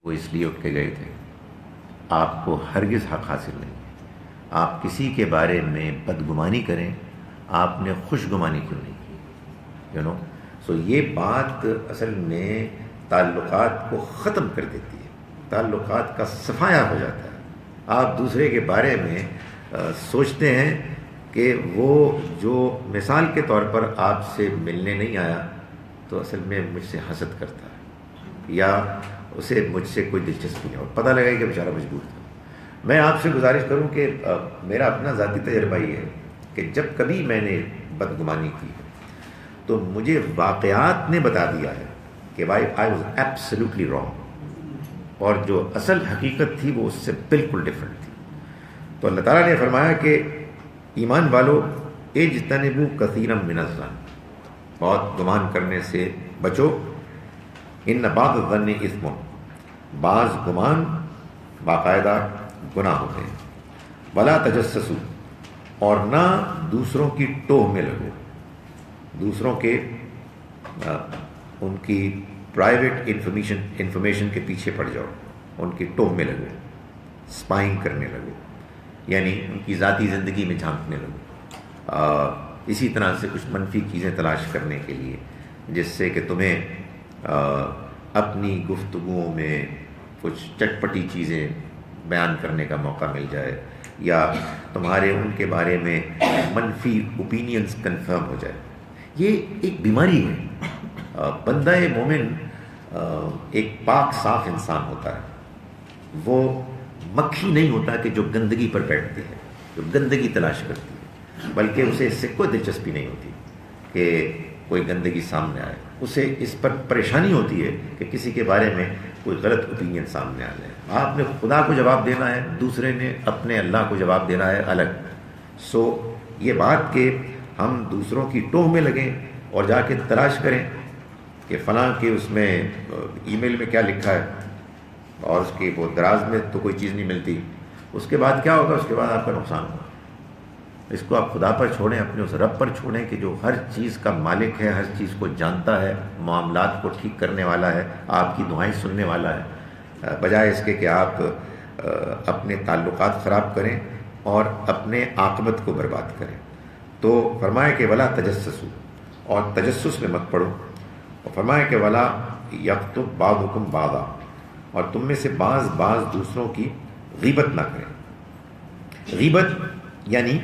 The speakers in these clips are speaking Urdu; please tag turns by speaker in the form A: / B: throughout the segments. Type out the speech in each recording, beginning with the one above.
A: وہ اس لیے اٹھ کے گئے تھے، آپ کو ہرگز حق حاصل نہیں ہے۔ آپ کسی کے بارے میں بدگمانی کریں، آپ نے خوش گمانی کیوں نہیں کی؟ سو یہ بات اصل میں تعلقات کو ختم کر دیتی ہے، تعلقات کا صفایا ہو جاتا ہے۔ آپ دوسرے کے بارے میں سوچتے ہیں کہ وہ جو مثال کے طور پر آپ سے ملنے نہیں آیا تو اصل میں مجھ سے حسد کرتا ہے، یا اسے مجھ سے کوئی دلچسپی نہیں، اور پتہ لگا کہ بیچارہ مجبور تھا۔ میں آپ سے گزارش کروں کہ میرا اپنا ذاتی تجربہ یہ ہے کہ جب کبھی میں نے بدگمانی کی تو مجھے واقعات نے بتا دیا ہے کہ بھائی آئی واز ایبسلیوٹلی رانگ، اور جو اصل حقیقت تھی وہ اس سے بالکل ڈفرینٹ تھی۔ تو اللہ تعالیٰ نے فرمایا کہ ایمان والو اجتنبوا کثیرا من الظن، بہت گمان کرنے سے بچو، ان بعض الظن اثم، بعض گمان باقاعدہ گناہ ہوتے ہیں، ولا تجسسوا، اور نہ دوسروں کی ٹوہ میں لگو، دوسروں کے ان کی پرائیویٹ انفارمیشن کے پیچھے پڑ جاؤ، ان کی ٹوہ میں لگو، اسپائنگ کرنے لگو، یعنی ان کی ذاتی زندگی میں جھانکنے لگو، اسی طرح سے کچھ منفی چیزیں تلاش کرنے کے لیے جس سے کہ تمہیں اپنی گفتگوؤں میں کچھ چٹپٹی چیزیں بیان کرنے کا موقع مل جائے، یا تمہارے ان کے بارے میں منفی اوپینینز کنفرم ہو جائے۔ یہ ایک بیماری ہے۔ بندہ مومن ایک پاک صاف انسان ہوتا ہے، وہ مکھی نہیں ہوتا کہ جو گندگی پر بیٹھتی ہے، جو گندگی تلاش کرتی ہے، بلکہ اسے اس سے کوئی دلچسپی نہیں ہوتی کہ کوئی گندگی سامنے آئے، اسے اس پر پریشانی ہوتی ہے کہ کسی کے بارے میں کوئی غلط اوپینین سامنے آ جائے۔ آپ نے خدا کو جواب دینا ہے، دوسرے نے اپنے اللہ کو جواب دینا ہے الگ۔ سو یہ بات کہ ہم دوسروں کی ٹوہ میں لگیں اور جا کے تلاش کریں کہ فلاں کے اس میں ای میل میں کیا لکھا ہے، اور اس کے وہ دراز میں تو کوئی چیز نہیں ملتی، اس کے بعد کیا ہوگا؟ اس کے بعد آپ کا نقصان ہوگا۔ اس کو آپ خدا پر چھوڑیں، اپنے اس رب پر چھوڑیں کہ جو ہر چیز کا مالک ہے، ہر چیز کو جانتا ہے، معاملات کو ٹھیک کرنے والا ہے، آپ کی دعائیں سننے والا ہے، بجائے اس کے کہ آپ اپنے تعلقات خراب کریں اور اپنے عاقبت کو برباد کریں۔ تو فرمایا کہ ولا تجسسوا، اور تجسس میں مت پڑو، اور فرمایا کہ ولا یغتب بعضکم بعضا، اور تم میں سے بعض دوسروں کی غیبت نہ کریں۔ غیبت یعنی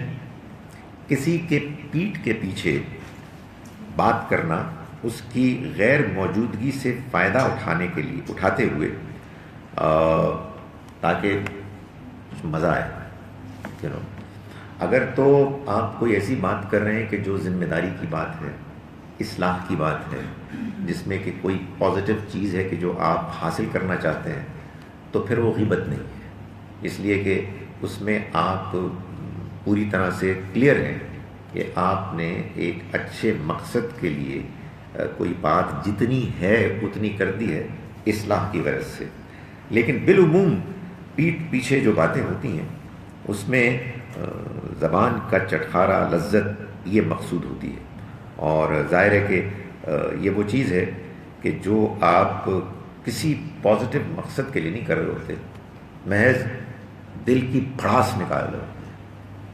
A: کسی کے پیٹھ کے پیچھے بات کرنا، اس کی غیر موجودگی سے فائدہ اٹھاتے ہوئے تاکہ مزہ آئے۔ اگر تو آپ کوئی ایسی بات کر رہے ہیں کہ جو ذمہ داری کی بات ہے، اصلاح کی بات ہے، جس میں کہ کوئی پازیٹیو چیز ہے کہ جو آپ حاصل کرنا چاہتے ہیں، تو پھر وہ غیبت نہیں ہے، اس لیے کہ اس میں آپ پوری طرح سے کلیئر ہیں کہ آپ نے ایک اچھے مقصد کے لیے کوئی بات جتنی ہے اتنی کر دی ہے اصلاح کی غرض سے۔ لیکن بالعموم پیٹھ پیچھے جو باتیں ہوتی ہیں اس میں زبان کا چٹخارا، لذت، یہ مقصود ہوتی ہے، اور ظاہر ہے کہ یہ وہ چیز ہے کہ جو آپ کسی پازیٹیو مقصد کے لیے نہیں کر رہے ہوتے، محض دل کی بھڑاس نکال رہے ہوتے۔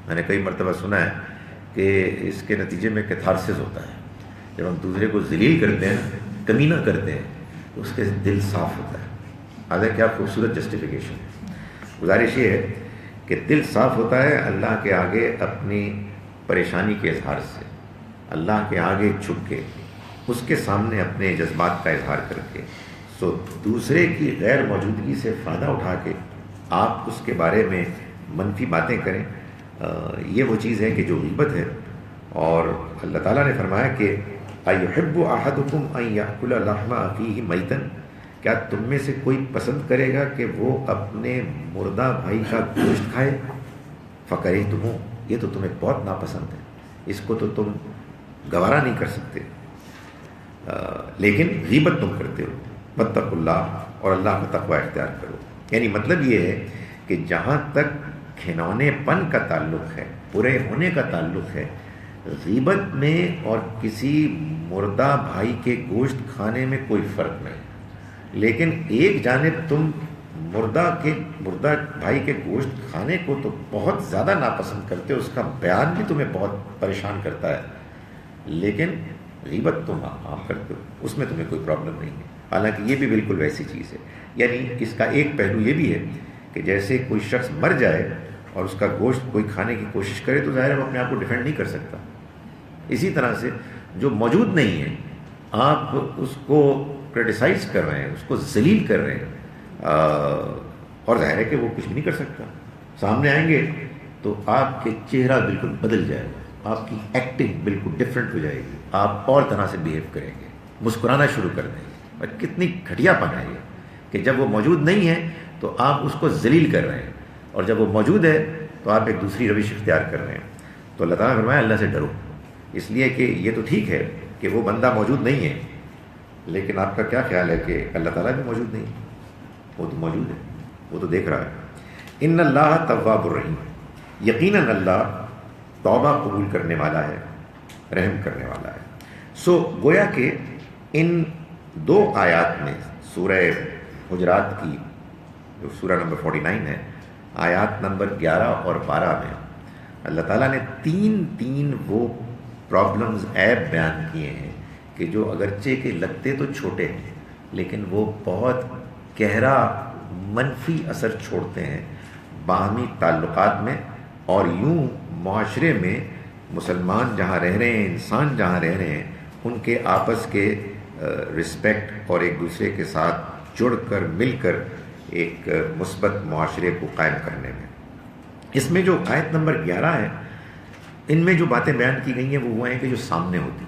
A: میں نے کئی مرتبہ سنا ہے کہ اس کے نتیجے میں کیتھارسس ہوتا ہے، جب ہم دوسرے کو ذلیل کرتے ہیں، کمینہ کرتے ہیں، تو اس کے دل صاف ہوتا ہے۔ حالانکہ کیا خوبصورت جسٹیفیکیشن ہے۔ گزارش یہ ہے کہ دل صاف ہوتا ہے اللہ کے آگے اپنی پریشانی کے اظہار سے، اللہ کے آگے جھک کے، اس کے سامنے اپنے جذبات کا اظہار کر کے۔ سو دوسرے کی غیر موجودگی سے فائدہ اٹھا کے آپ اس کے بارے میں منفی باتیں کریں، یہ وہ چیز ہے کہ جو غیبت ہے۔ اور اللہ تعالیٰ نے فرمایا کہ اَیُحِبُّ أَحَدُكُمْ أَن يَأْكُلَ لَحْمَ أَخِيهِ مَيْتًا، کیا تم میں سے کوئی پسند کرے گا کہ وہ اپنے مردہ بھائی کا گوشت کھائے؟ فَكَرِهْتُمُوهُ، یہ تو تمہیں بہت ناپسند ہے، اس کو تو تم گوارا نہیں کر سکتے، لیکن غیبت تم کرتے ہو۔ وَاتَّقُوا اللَّهَ، اور اللہ کا تقوی اختیار کرو۔ یعنی مطلب یہ ہے کہ جہاں تک کھنونے پن کا تعلق ہے، برے ہونے کا تعلق ہے، غیبت میں اور کسی مردہ بھائی کے گوشت کھانے میں کوئی فرق نہیں، لیکن ایک جانب تم مردہ بھائی کے گوشت کھانے کو تو بہت زیادہ ناپسند کرتے ہو، اس کا بیان بھی تمہیں بہت پریشان کرتا ہے، لیکن غیبت تم عام کرتے ہو، اس میں تمہیں کوئی پرابلم نہیں ہے، حالانکہ یہ بھی بالکل ویسی چیز ہے۔ یعنی اس کا ایک پہلو یہ بھی ہے کہ جیسے کوئی شخص مر جائے اور اس کا گوشت کوئی کھانے کی کوشش کرے تو ظاہر ہے وہ اپنے آپ کو ڈیفینڈ نہیں کر سکتا، اسی طرح سے جو موجود نہیں ہے آپ اس کو کرٹیسائز کر رہے ہیں، اس کو ذلیل کر رہے ہیں، اور ظاہر ہے کہ وہ کچھ بھی نہیں کر سکتا، سامنے آئیں گے تو آپ کے چہرہ بالکل بدل جائے گا، آپ کی ایکٹنگ بالکل ڈفرینٹ ہو جائے گی، آپ اور طرح سے بیہیو کریں گے، مسکرانا شروع کر دیں گے، اور کتنی گھٹیا پن ہے یہ کہ جب وہ موجود نہیں ہے تو آپ اس کو ذلیل کر رہے ہیں، اور جب وہ موجود ہے تو آپ ایک دوسری روش اختیار کر رہے ہیں۔ تو اللہ تعالیٰ نے فرمایا اللہ سے ڈرو، اس لیے کہ یہ تو ٹھیک ہے کہ وہ بندہ موجود نہیں ہے، لیکن آپ کا کیا خیال ہے کہ اللہ تعالیٰ بھی موجود نہیں ہے؟ وہ تو موجود ہے، وہ تو دیکھ رہا ہے۔ ان اللہ تواب الرحیم، یقیناً اللہ توبہ قبول کرنے والا ہے، رحم کرنے والا ہے۔ سو گویا کہ ان دو آیات میں سورہ حجرات کی جو سورہ نمبر 49 ہے، آیات نمبر 11 اور 12 میں اللہ تعالیٰ نے تین وہ پرابلمز عیب بیان کیے ہیں کہ جو اگرچہ کہ لگتے تو چھوٹے ہیں لیکن وہ بہت گہرا منفی اثر چھوڑتے ہیں باہمی تعلقات میں، اور یوں معاشرے میں مسلمان جہاں رہ رہے ہیں، انسان جہاں رہ رہے ہیں، ان کے آپس کے رسپیکٹ اور ایک دوسرے کے ساتھ جڑ کر مل کر ایک مثبت معاشرے کو قائم کرنے میں۔ اس میں جو آیت نمبر 11 ہے، ان میں جو باتیں بیان کی گئی ہیں وہ ہیں کہ جو سامنے ہوتی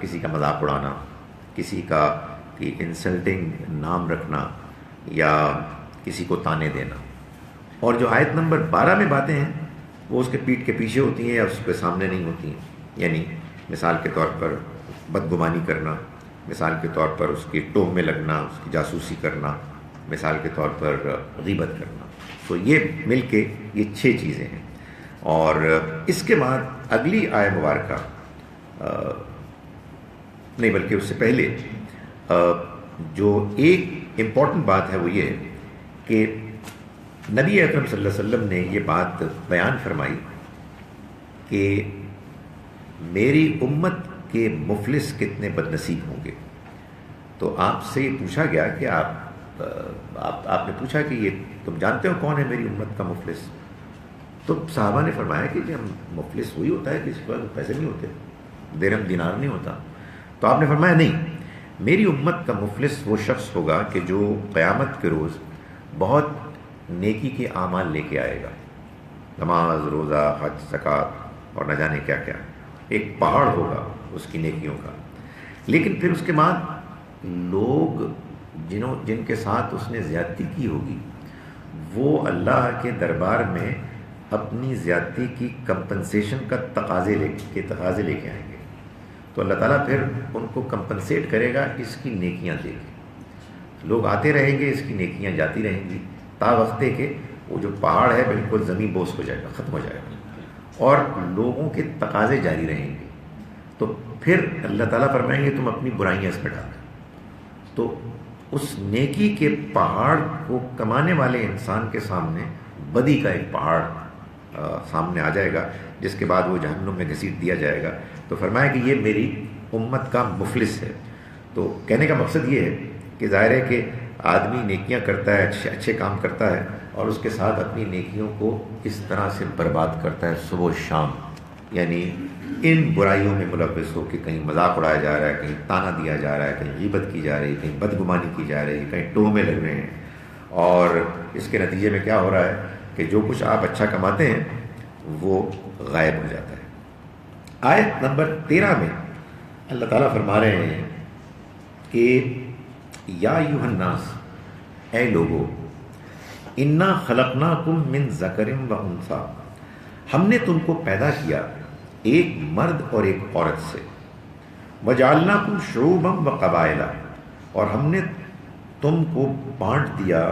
A: کسی کا مذاق اڑانا، کسی کا انسلٹنگ نام رکھنا یا کسی کو تانے دینا، اور جو آیت نمبر 12 میں باتیں ہیں وہ اس کے پیٹھ کے پیچھے ہوتی ہیں یا اس کے سامنے نہیں ہوتی ہیں، یعنی مثال کے طور پر بدگمانی کرنا، مثال کے طور پر اس کی ٹوہ میں لگنا، اس کی جاسوسی کرنا، مثال کے طور پر غیبت کرنا۔ تو یہ مل کے یہ 6 چیزیں ہیں، اور اس کے بعد اگلی آیہ مبارکہ نہیں بلکہ اس سے پہلے جو ایک امپورٹنٹ بات ہے وہ یہ ہے کہ نبی اکرم صلی اللہ علیہ وسلم نے یہ بات بیان فرمائی کہ میری امت کے مفلس کتنے بد نصیب ہوں گے۔ تو آپ سے یہ پوچھا گیا کہ آپ نے پوچھا کہ یہ تم جانتے ہو کون ہے میری امت کا مفلس؟ تو صحابہ نے فرمایا کہ مفلس وہی ہوتا ہے کہ اس کے پاس پیسے نہیں ہوتے، درہم دینار نہیں ہوتا۔ تو آپ نے فرمایا نہیں، میری امت کا مفلس وہ شخص ہوگا کہ جو قیامت کے روز بہت نیکی کے اعمال لے کے آئے گا، نماز، روزہ، حج، زکوٰۃ اور نہ جانے کیا کیا، ایک پہاڑ ہوگا اس کی نیکیوں کا، لیکن پھر اس کے بعد لوگ جن کے ساتھ اس نے زیادتی کی ہوگی وہ اللہ کے دربار میں اپنی زیادتی کی کمپنسیشن کا تقاضے لے کے آئیں گے، تو اللہ تعالیٰ پھر ان کو کمپنسیٹ کرے گا اس کی نیکیاں دے کے، لوگ آتے رہیں گے، اس کی نیکیاں جاتی رہیں گی، تا وقت کہ وہ جو پہاڑ ہے بالکل زمین بوس ہو جائے گا، ختم ہو جائے گا، اور لوگوں کے تقاضے جاری رہیں گے۔ تو پھر اللہ تعالیٰ فرمائیں گے تم اپنی برائیاں اس میں ڈال دو، تو اس نیکی کے پہاڑ کو کمانے والے انسان کے سامنے بدی کا ایک پہاڑ سامنے آ جائے گا، جس کے بعد وہ جہنم میں گھسیٹ دیا جائے گا۔ تو فرمایا کہ یہ میری امت کا مفلس ہے۔ تو کہنے کا مقصد یہ ہے کہ ظاہر ہے کہ آدمی نیکیاں کرتا ہے، اچھے کام کرتا ہے، اور اس کے ساتھ اپنی نیکیوں کو اس طرح سے برباد کرتا ہے صبح و شام، یعنی ان برائیوں میں ملوث ہو کہ کہیں مذاق اڑایا جا رہا ہے، کہیں تانا دیا جا رہا ہے، کہیں غیبت کی جا رہی ہے، کہیں بدگمانی کی جا رہی ہے، کہیں ٹوہ میں لگ رہے ہیں، اور اس کے نتیجے میں کیا ہو رہا ہے کہ جو کچھ آپ اچھا کماتے ہیں وہ غائب ہو جاتا ہے۔ آیت نمبر 13 میں اللہ تعالیٰ فرما رہے ہیں کہ یا ایھا الناس، اے لوگو، انا خلقناکم من ذکر و انثیٰ، ہم نے تم کو پیدا کیا ایک مرد اور ایک عورت سے، وجعلناکم شعوبا و قبائل، اور ہم نے تم کو بانٹ دیا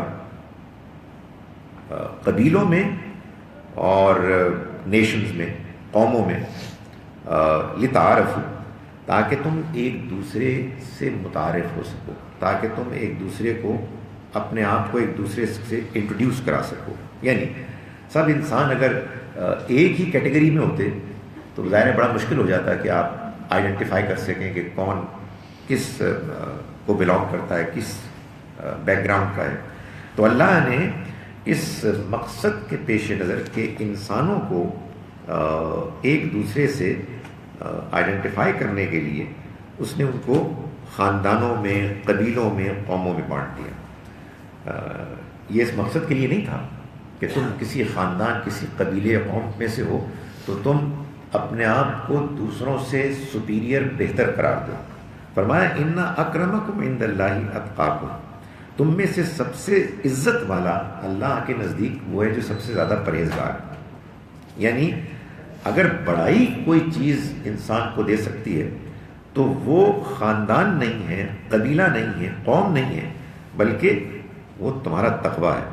A: قبیلوں میں اور نیشنز میں، قوموں میں، لتعارفوا، تاکہ تم ایک دوسرے سے متعارف ہو سکو، تاکہ تم ایک دوسرے کو اپنے آپ کو ایک دوسرے سے انٹروڈیوس کرا سکو. یعنی سب انسان اگر ایک ہی کیٹیگری میں ہوتے تو ظاہر بڑا مشکل ہو جاتا ہے کہ آپ آئیڈینٹیفائی کر سکیں کہ کون کس کو بلانگ کرتا ہے، کس بیک گراؤنڈ کا ہے. تو اللہ نے اس مقصد کے پیش نظر کہ انسانوں کو ایک دوسرے سے آئیڈینٹیفائی کرنے کے لیے اس نے ان کو خاندانوں میں، قبیلوں میں، قوموں میں بانٹ دیا. یہ اس مقصد کے لیے نہیں تھا کہ تم کسی خاندان، کسی قبیلے، قوم میں سے ہو تو تم اپنے آپ کو دوسروں سے سپیریئر، بہتر قرار دو. فرمایا ان اکرمکم عند اللہ اتقاکم، تم میں سے سب سے عزت والا اللہ کے نزدیک وہ ہے جو سب سے زیادہ پرہیزگار. یعنی اگر بڑائی کوئی چیز انسان کو دے سکتی ہے تو وہ خاندان نہیں ہے، قبیلہ نہیں ہے، قوم نہیں ہے، بلکہ وہ تمہارا تقویٰ ہے.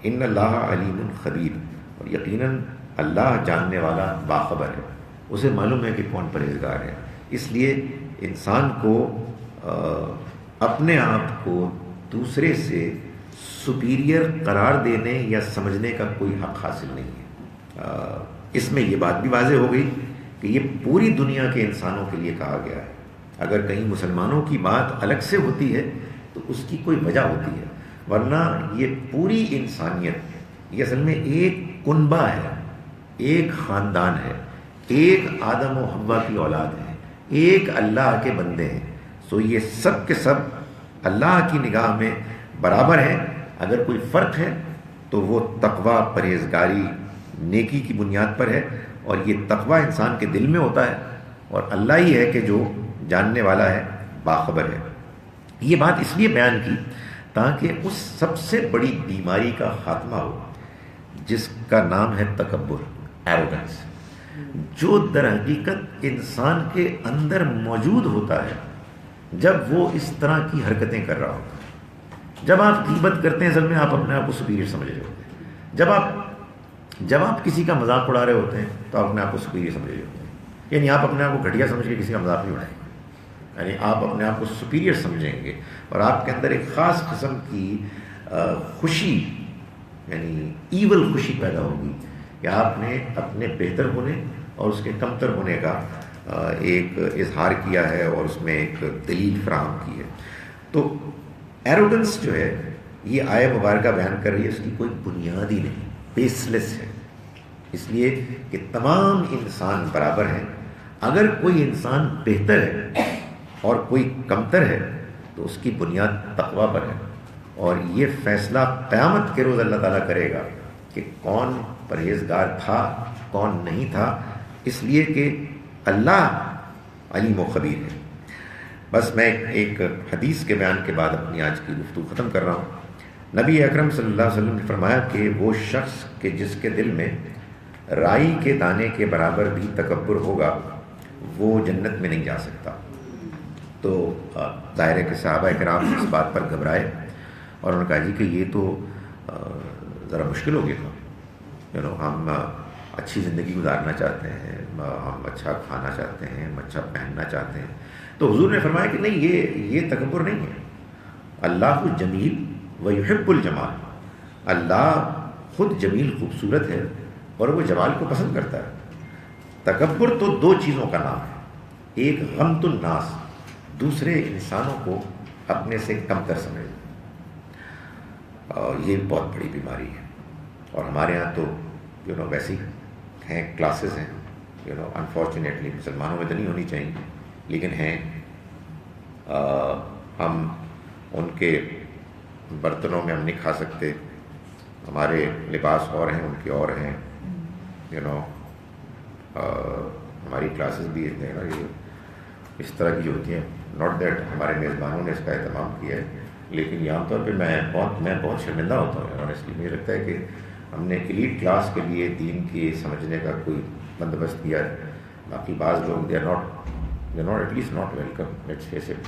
A: ان اللہ علیم خبیر، اور یقیناً اللہ جاننے والا باخبر ہے، اسے معلوم ہے کہ کون پرہیزگار ہے. اس لیے انسان کو اپنے آپ کو دوسرے سے سپیریئر قرار دینے یا سمجھنے کا کوئی حق حاصل نہیں ہے. اس میں یہ بات بھی واضح ہو گئی کہ یہ پوری دنیا کے انسانوں کے لیے کہا گیا ہے. اگر کہیں مسلمانوں کی بات الگ سے ہوتی ہے تو اس کی کوئی وجہ ہوتی ہے، ورنہ یہ پوری انسانیت یہ اصل میں ایک کنبہ ہے، ایک خاندان ہے، ایک آدم و حوا کی اولاد ہے، ایک اللہ کے بندے ہیں. سو یہ سب کے سب اللہ کی نگاہ میں برابر ہیں. اگر کوئی فرق ہے تو وہ تقویٰ، پرہیزگاری، نیکی کی بنیاد پر ہے، اور یہ تقویٰ انسان کے دل میں ہوتا ہے، اور اللہ ہی ہے کہ جو جاننے والا ہے، باخبر ہے. یہ بات اس لیے بیان کی تاکہ اس سب سے بڑی بیماری کا خاتمہ ہو جس کا نام ہے تکبر، ایروگنس، جو در حقیقت انسان کے اندر موجود ہوتا ہے جب وہ اس طرح کی حرکتیں کر رہا ہوتا ہے. جب آپ غیبت کرتے ہیں اصل میں آپ اپنے آپ کو سپیریئر سمجھ رہے ہوتے ہیں. جب آپ کسی کا مذاق اڑا رہے ہوتے ہیں تو آپ اپنے آپ کو سپیریئر سمجھ رہے ہوتے ہیں. یعنی آپ اپنے آپ کو گھٹیا سمجھ کے کسی کا مذاق نہیں اڑائیں گے، یعنی آپ اپنے آپ کو سپیریئر سمجھیں گے، اور آپ کے اندر ایک خاص قسم کی خوشی، یعنی ایول خوشی پیدا ہوگی کہ آپ نے اپنے بہتر ہونے اور اس کے کمتر ہونے کا ایک اظہار کیا ہے اور اس میں ایک دلیل فراہم کی ہے. تو ایروگنس جو ہے یہ آیہ مبارکہ بیان کر رہی ہے، اس کی کوئی بنیاد ہی نہیں، بیس لیس ہے. اس لیے کہ تمام انسان برابر ہیں. اگر کوئی انسان بہتر ہے اور کوئی کمتر ہے تو اس کی بنیاد تقویٰ پر ہے، اور یہ فیصلہ قیامت کے روز اللہ تعالیٰ کرے گا کہ کون پرہیزگار تھا، کون نہیں تھا، اس لیے کہ اللہ علیم و خبیر ہے. بس میں ایک حدیث کے بیان کے بعد اپنی آج کی گفتگو ختم کر رہا ہوں. نبی اکرم صلی اللہ علیہ وسلم نے فرمایا کہ وہ شخص کہ جس کے دل میں رائی کے دانے کے برابر بھی تکبر ہوگا وہ جنت میں نہیں جا سکتا. تو ظاہر ہے کہ صحابہ کرام اس بات پر گھبرائے اور انہوں نے کہا جی کہ یہ تو ذرا مشکل ہو گیا تھا. ہم اچھی زندگی گزارنا چاہتے ہیں، ہم اچھا کھانا چاہتے ہیں، ہم اچھا پہننا چاہتے ہیں. تو حضور نے فرمایا کہ نہیں، یہ تکبر نہیں ہے. اللہ جمیل و یحب الجمال، اللہ خود جمیل، خوبصورت ہے اور وہ جمال کو پسند کرتا ہے. تکبر تو دو چیزوں کا نام ہے، ایک غمط الناس، دوسرے انسانوں کو اپنے سے کم تر سمجھنا. یہ بہت بڑی بیماری ہے، اور ہمارے ہاں تو ویسے ہی ہیں، کلاسز ہیں، انفارچونیٹلی مسلمانوں میں تو نہیں ہونی چاہیے لیکن ہیں. ہم ان کے برتنوں میں ہم نہیں کھا سکتے، ہمارے لباس اور ہیں، ان کے اور ہیں. ہماری کلاسز بھی یہ اس طرح کی جو ہوتی ہیں، ناٹ دیٹ ہمارے میزبانوں نے اس کا اہتمام کیا ہے، لیکن یہ عام طور پہ میں بہت شرمندہ ہوتا ہوں آنیسٹلی. مجھے لگتا ہے کہ ہم نے ایلیٹ کلاس کے لیے دین کی سمجھنے کا کوئی بندوبست کیا ہے. باقی بعض لوگ they are not at least not welcome. Let's face it.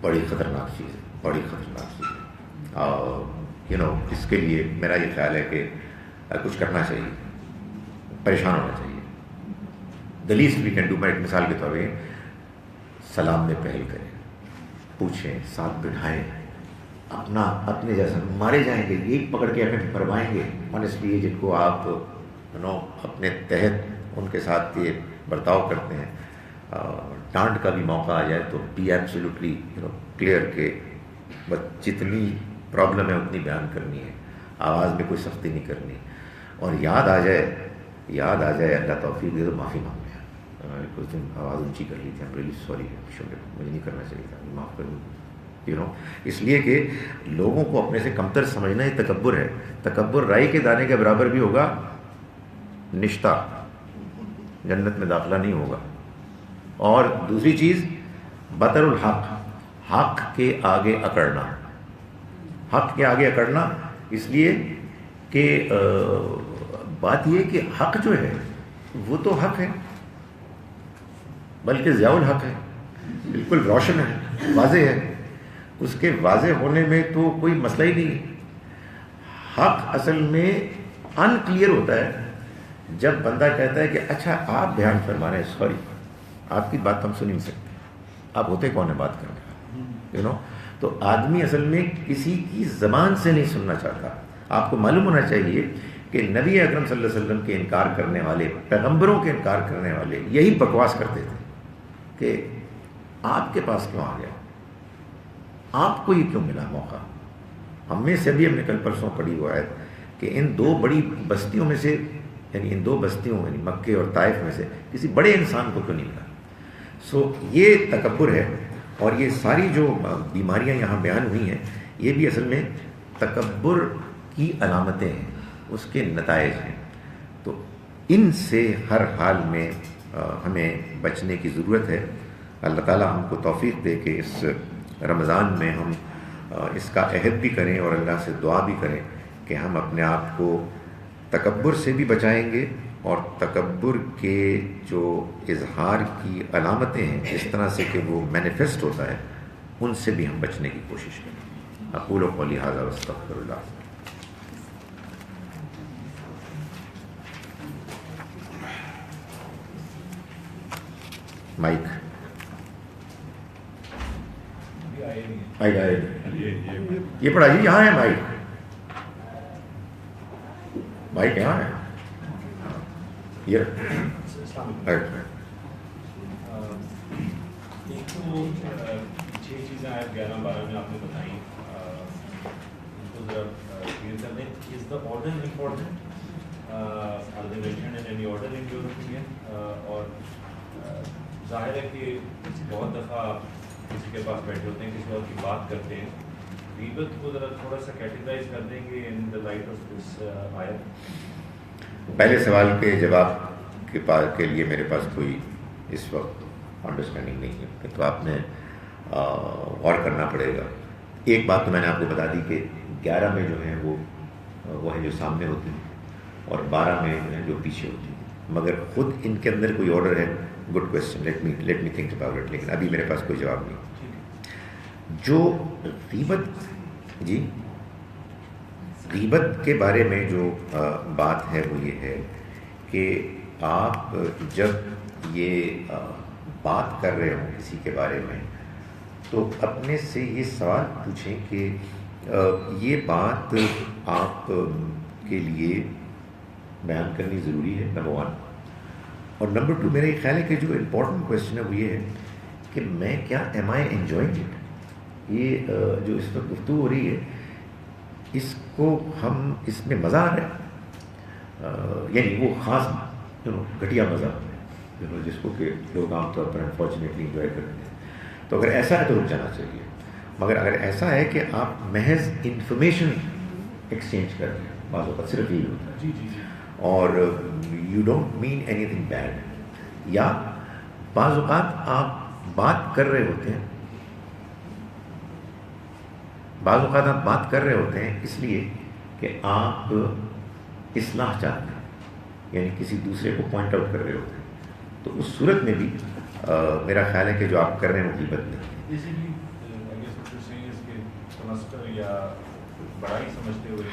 A: بڑی خطرناک چیز ہے، بڑی خطرناک چیز ہے. اس کے لیے میرا یہ خیال ہے کہ کچھ کرنا چاہیے، پریشان ہونا چاہیے. The least we can do. میں ایک مثال کے طور پہ سلام میں پہل کریں, پوچھیں, ساتھ بٹھائیں, اپنے جیسا مارے جائیں گے یہ پکڑ کے ہمیں فرمائیں گے. آنیسٹلی یہ جن کو آپ اپنے تحت ان کے ساتھ یہ برتاؤ کرتے ہیں, ڈانٹ کا بھی موقع آ جائے تو بی ایبسلیوٹلی کلیئر کہ بس جتنی پرابلم ہے اتنی بیان کرنی ہے, آواز میں کوئی سختی نہیں کرنی, اور یاد آ جائے اللہ توفیق دے تو معافی مانگ لیں. کچھ دن آواز اونچی کر لی تھی, I'm really sorry, مجھے نہیں کرنا چاہیے تھا, معاف کروں. اس لیے کہ لوگوں کو اپنے سے کمتر سمجھنا یہ تکبر ہے. تکبر رائی کے دانے کے برابر بھی ہوگا, نشتہ جنت میں داخلہ نہیں ہوگا. اور دوسری چیز بطر الحق, حق کے آگے اکڑنا. حق کے آگے اکڑنا اس لیے کہ بات یہ کہ حق جو ہے وہ تو حق ہے, بلکہ ضیاء الحق ہے, بالکل روشن ہے, واضح ہے. اس کے واضح ہونے میں تو کوئی مسئلہ ہی نہیں ہے. حق اصل میں ان کلیئر ہوتا ہے جب بندہ کہتا ہے کہ اچھا آپ بیان فرما رہے ہیں, سوری آپ کی بات ہم سن نہیں سکتے, آپ ہوتے کون ہے بات کرنے کا, تو آدمی اصل میں کسی کی زبان سے نہیں سننا چاہتا. آپ کو معلوم ہونا چاہیے کہ نبی اکرم صلی اللہ علیہ وسلم کے انکار کرنے والے, پیغمبروں کے انکار کرنے والے یہی بکواس کرتے تھے کہ آپ کے پاس کیوں آ گیا, آپ کو یہ کیوں ملا موقع. ہم میں سے بھی ہم نے کل پرسوں پڑھی ہوا ہے کہ ان دو بڑی بستیوں میں سے, یعنی ان دو بستیوں یعنی مکے اور طائف میں سے کسی بڑے انسان کو کیوں نہیں ملا. سو یہ تکبر ہے, اور یہ ساری جو بیماریاں یہاں بیان ہوئی ہیں یہ بھی اصل میں تکبر کی علامتیں ہیں, اس کے نتائج ہیں. تو ان سے ہر حال میں ہمیں بچنے کی ضرورت ہے. اللہ تعالیٰ ہم کو توفیق دے کہ اس رمضان میں ہم اس کا عہد بھی کریں اور اللہ سے دعا بھی کریں کہ ہم اپنے آپ کو تکبر سے بھی بچائیں گے, اور تکبر کے جو اظہار کی علامتیں ہیں اس طرح سے کہ وہ مینیفیسٹ ہوتا ہے ان سے بھی ہم بچنے کی کوشش کریں. اقول قولی ھذا واستغفر اللہ. مائک یہ پڑھا جی, یہاں ہے مائک, مائک یہاں ہے. ایک
B: تو 6 چیزیں آئے 11-12 میں آپ نے بتائیں, ان کو ذرا کلیئر کر دیں. Is the order important, are they mentioned in any order in your opinion? اور ظاہر ہے کہ بہت دفعہ کسی کے پاس بیٹھے ہوتے ہیں, کسی اور کی بات کرتے ہیں, غیبت کو ذرا تھوڑا سا کیٹیگرائز کر دیں گے ان دا لائٹ آف دس آیت.
A: پہلے سوال کے جواب کے لیے میرے پاس کوئی اس وقت انڈرسٹینڈنگ نہیں ہے, تو آپ نے غور کرنا پڑے گا. ایک بات تو میں نے آپ کو بتا دی کہ 11 میں جو ہیں وہ ہیں جو سامنے ہوتے ہیں, اور 12 میں جو ہیں جو پیچھے ہوتی ہیں, مگر خود ان کے اندر کوئی آرڈر ہے. Good question, let me think about it, لیکن ابھی میرے پاس کوئی جواب نہیں. جو غیبت, جی غیبت کے بارے میں جو بات ہے وہ یہ ہے کہ آپ جب یہ بات کر رہے ہوں کسی کے بارے میں تو اپنے سے یہ سوال پوچھیں کہ یہ بات آپ کے لیے بیان کرنی ضروری ہے, نمبر 1. اور نمبر 2 میرا یہ خیال ہے کہ جو امپورٹنٹ کویشچن ہے وہ یہ ہے کہ میں کیا ایم آئی انجوائنگ اٹ. یہ جو اس وقت گفتگو ہو رہی ہے اس کو ہم اس میں مزہ آ رہا ہے, یعنی وہ خاص گھٹیا مزہ جس کو کہ لوگ عام طور پر انفارچونیٹلی انجوائے کرتے ہیں. تو اگر ایسا ہے تو رک جانا چاہیے, مگر اگر ایسا ہے کہ آپ محض انفارمیشن ایکسچینج کر رہے ہیں, بعض اوقات صرف یہی ہوتا ہے, اور you don't mean anything bad, یا بعض اوقات آپ بات کر رہے ہوتے ہیں اس لیے کہ آپ اصلاح چاہتے ہیں, یعنی کسی دوسرے کو پوائنٹ آؤٹ کر رہے ہوتے ہیں, تو اس صورت میں بھی میرا خیال ہے کہ جو آپ کر رہے ہیں وہ غیبت نہیں.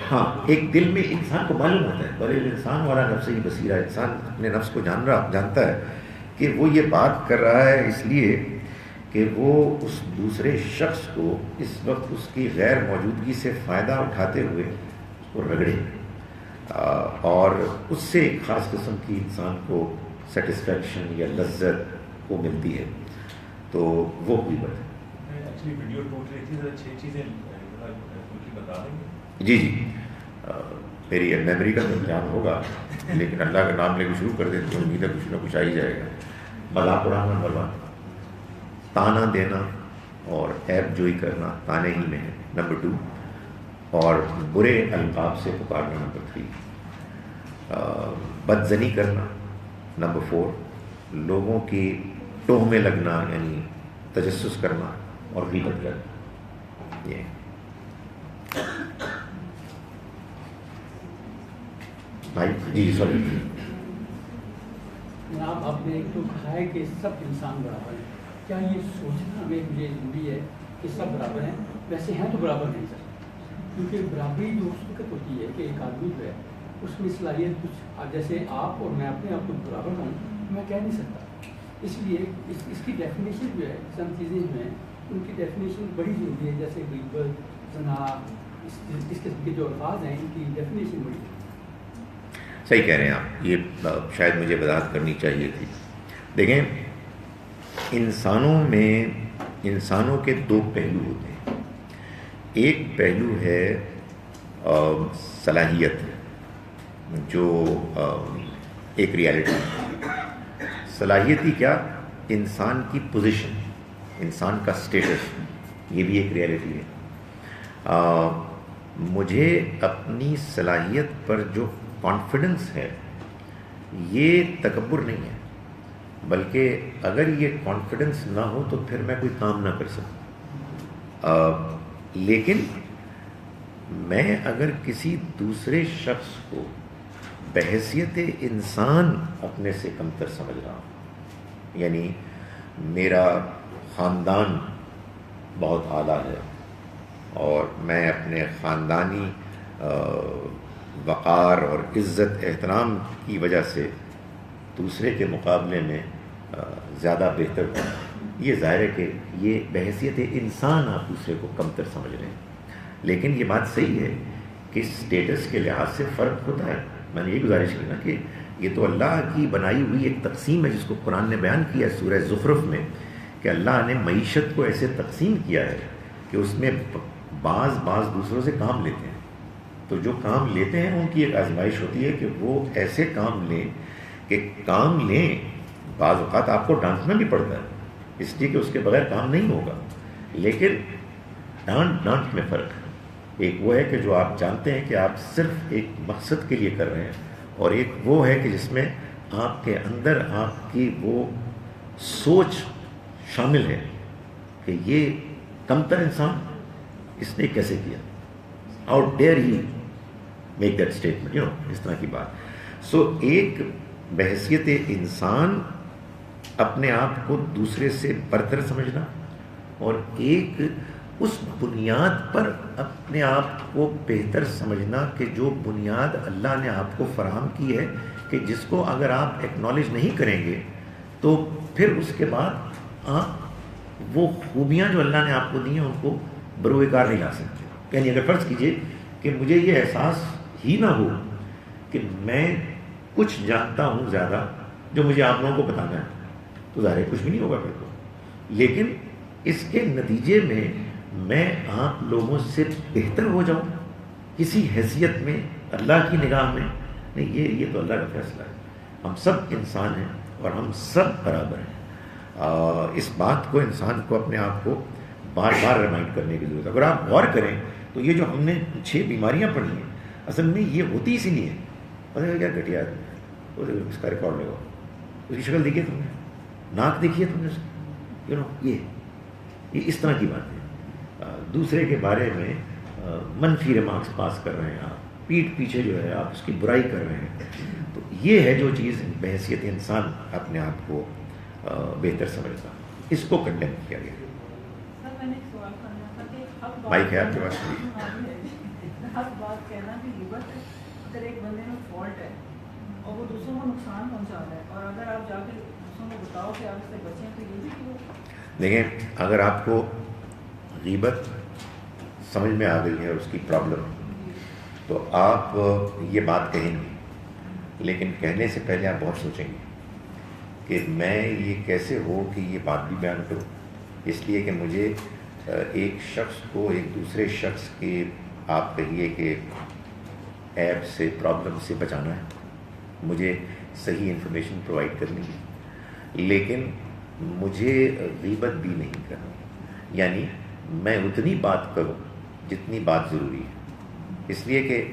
A: ہاں, ایک دل میں انسان کو معلوم ہوتا ہے, بڑے انسان والا نفس ہی بصیرہ, انسان اپنے نفس کو جانتا ہے کہ وہ یہ بات کر رہا ہے اس لیے کہ وہ اس دوسرے شخص کو اس وقت اس کی غیر موجودگی سے فائدہ اٹھاتے ہوئے اس کو رگڑے، اور اس سے ایک خاص قسم کی انسان کو سیٹسفیکشن یا لذت کو ملتی ہے، تو وہ کوئی بات ہے۔
B: ایکچولی ویڈیو ٹوٹ رہی تھی، 6 چیزیں بتا دیں گے؟
A: جی جی، میری میموری کا تو امتحان ہوگا، لیکن اللہ کا نام لے کے شروع کر دیں تو امید ہے کچھ نہ کچھ آ ہی جائے گا۔ مذاق اڑانا نمبر 1، تانا دینا اور عیب جوئی کرنا تانے ہی میں ہے نمبر 2، اور برے القاب سے پکارنا نمبر 3، بدزنی کرنا نمبر 4، لوگوں کی ٹوہ میں لگنا یعنی تجسس کرنا اور غیبت کرنا۔ یہ بھائی جی سوری
C: جناب، آپ نے ایک تو کہا ہے کہ سب انسان برابر ہیں، کیا یہ سوچنا مجھے ضروری ہے کہ سب برابر ہیں؟ ویسے ہیں تو برابر نہیں سر، کیونکہ برابری جو اس وقت ہوتی ہے کہ ایک آدمی جو ہے اس میں صلاحیت کچھ، جیسے آپ اور میں اپنے آپ کو برابر ہوں میں کہہ نہیں سکتا، اس لیے اس کی ڈیفینیشن جو ہے، چند چیزیں جو ہیں ان کی ڈیفینیشن بڑی ضروری ہے، جیسے غیبت، زنا، اس قسم کے جو الفاظ ہیں ان کی ڈیفینیشن بڑی ہے۔
A: صحیح کہہ رہے ہیں آپ، یہ شاید مجھے وضاحت کرنی چاہیے تھی۔ دیکھیں، انسانوں کے 2 پہلو ہوتے ہیں۔ ایک پہلو ہے صلاحیت، جو ایک ریالٹی، صلاحیتی کیا؟ انسان کی پوزیشن، انسان کا سٹیٹس، یہ بھی ایک ریالٹی ہے۔ مجھے اپنی صلاحیت پر جو کانفیڈنس ہے یہ تکبر نہیں ہے، بلکہ اگر یہ کانفیڈنس نہ ہو تو پھر میں کوئی کام نہ کر سکتا۔ لیکن میں اگر کسی دوسرے شخص کو بحیثیت انسان اپنے سے کمتر سمجھ رہا ہوں، یعنی میرا خاندان بہت اعلیٰ ہے اور میں اپنے خاندانی وقار اور عزت احترام کی وجہ سے دوسرے کے مقابلے میں زیادہ بہتر ہوں، یہ ظاہر ہے کہ یہ بحیثیت انسان آپ دوسرے کو کمتر سمجھ رہے ہیں۔ لیکن یہ بات صحیح ہے کہ اسٹیٹس کے لحاظ سے فرق ہوتا ہے۔ میں نے یہ گزارش کی نا کہ یہ تو اللہ کی بنائی ہوئی ایک تقسیم ہے، جس کو قرآن نے بیان کیا ہے سورہ زخرف میں، کہ اللہ نے معیشت کو ایسے تقسیم کیا ہے کہ اس میں بعض دوسروں سے کام لیتے ہیں، تو جو کام لیتے ہیں ان کی ایک آزمائش ہوتی ہے کہ وہ ایسے کام لیں کہ کام لیں، بعض اوقات آپ کو ڈانٹنا بھی پڑتا ہے اس لیے کہ اس کے بغیر کام نہیں ہوگا، لیکن ڈانٹ میں فرق ہے۔ ایک وہ ہے کہ جو آپ جانتے ہیں کہ آپ صرف ایک مقصد کے لیے کر رہے ہیں، اور ایک وہ ہے کہ جس میں آپ کے اندر آپ کی وہ سوچ شامل ہے کہ یہ کمتر انسان اس نے کیسے کیا، how dare he make that statement, اس طرح کی بات۔ سو ایک بحیثیت انسان اپنے آپ کو دوسرے سے برتر سمجھنا، اور ایک اس بنیاد پر اپنے آپ کو بہتر سمجھنا کہ جو بنیاد اللہ نے آپ کو فراہم کی ہے، کہ جس کو اگر آپ ایکنالج نہیں کریں گے تو پھر اس کے بعد آپ وہ خوبیاں جو اللہ نے آپ کو دی ہیں ان کو بروئے کار نہیں لا سکتے۔ یعنی اگر فرض کیجئے کہ مجھے یہ احساس ہی نہ ہو کہ میں کچھ جانتا ہوں زیادہ جو مجھے آپ لوگوں کو بتانا ہے، تو ظاہر کچھ بھی نہیں ہوگا پھر تو۔ لیکن اس کے نتیجے میں آپ لوگوں سے بہتر ہو جاؤں کسی حیثیت میں اللہ کی نگاہ میں، نہیں، یہ تو اللہ کا فیصلہ ہے۔ ہم سب انسان ہیں اور ہم سب برابر ہیں۔ اس بات کو انسان کو اپنے آپ کو بار بار ریمائنڈ کرنے کی ضرورت ہے۔ اگر آپ غور کریں تو یہ جو ہم نے 6 بیماریاں پڑھی ہیں، اصل میں یہ ہوتی اسی لیے ہے۔ پتہ ہے کیا گھٹیا ہے، اس کا ریکارڈ لگاؤ، اس کی شکل دیکھیے تم نے، ناک دیکھیے تم نے، یہ اس طرح کی بات ہے۔ دوسرے کے بارے میں منفی ریمارکس پاس کر رہے ہیں آپ، پیٹھ پیچھے جو ہے آپ اس کی برائی کر رہے ہیں، تو یہ ہے جو چیز بحیثیت انسان اپنے آپ کو بہتر سمجھتا، اس کو کنڈیم کیا گیا۔
D: سر میں نے ایک سوال کرنا تھا کہ
A: مائک ہے آپ کے پاس؟
D: اب بات کہنا کہ غیبت اگر ایک بندے میں فالٹ ہے اور وہ دوسروں کو نقصان پہنچا رہا ہے، اور اگر آپ جا کے دوسروں کو بتاؤ کہ آپ اس سے بچیں تو یہ بھی کہ
A: دیکھیں اگر آپ کو غیبت سمجھ میں آ گئی ہے اور اس کی پرابلم تو آپ یہ بات کہیں گے، لیکن کہنے سے پہلے آپ بہت سوچیں گے کہ میں یہ کیسے ہو کہ یہ بات بھی بیان کروں، اس لیے کہ مجھے ایک شخص کو ایک دوسرے شخص کے آپ کہیے کہ ایپ سے پرابلم سے بچانا ہے، مجھے صحیح انفارمیشن پرووائڈ کرنی ہے، لیکن مجھے غیبت بھی نہیں کرنی، یعنی میں اتنی بات کروں جتنی بات ضروری ہے، اس لیے کہ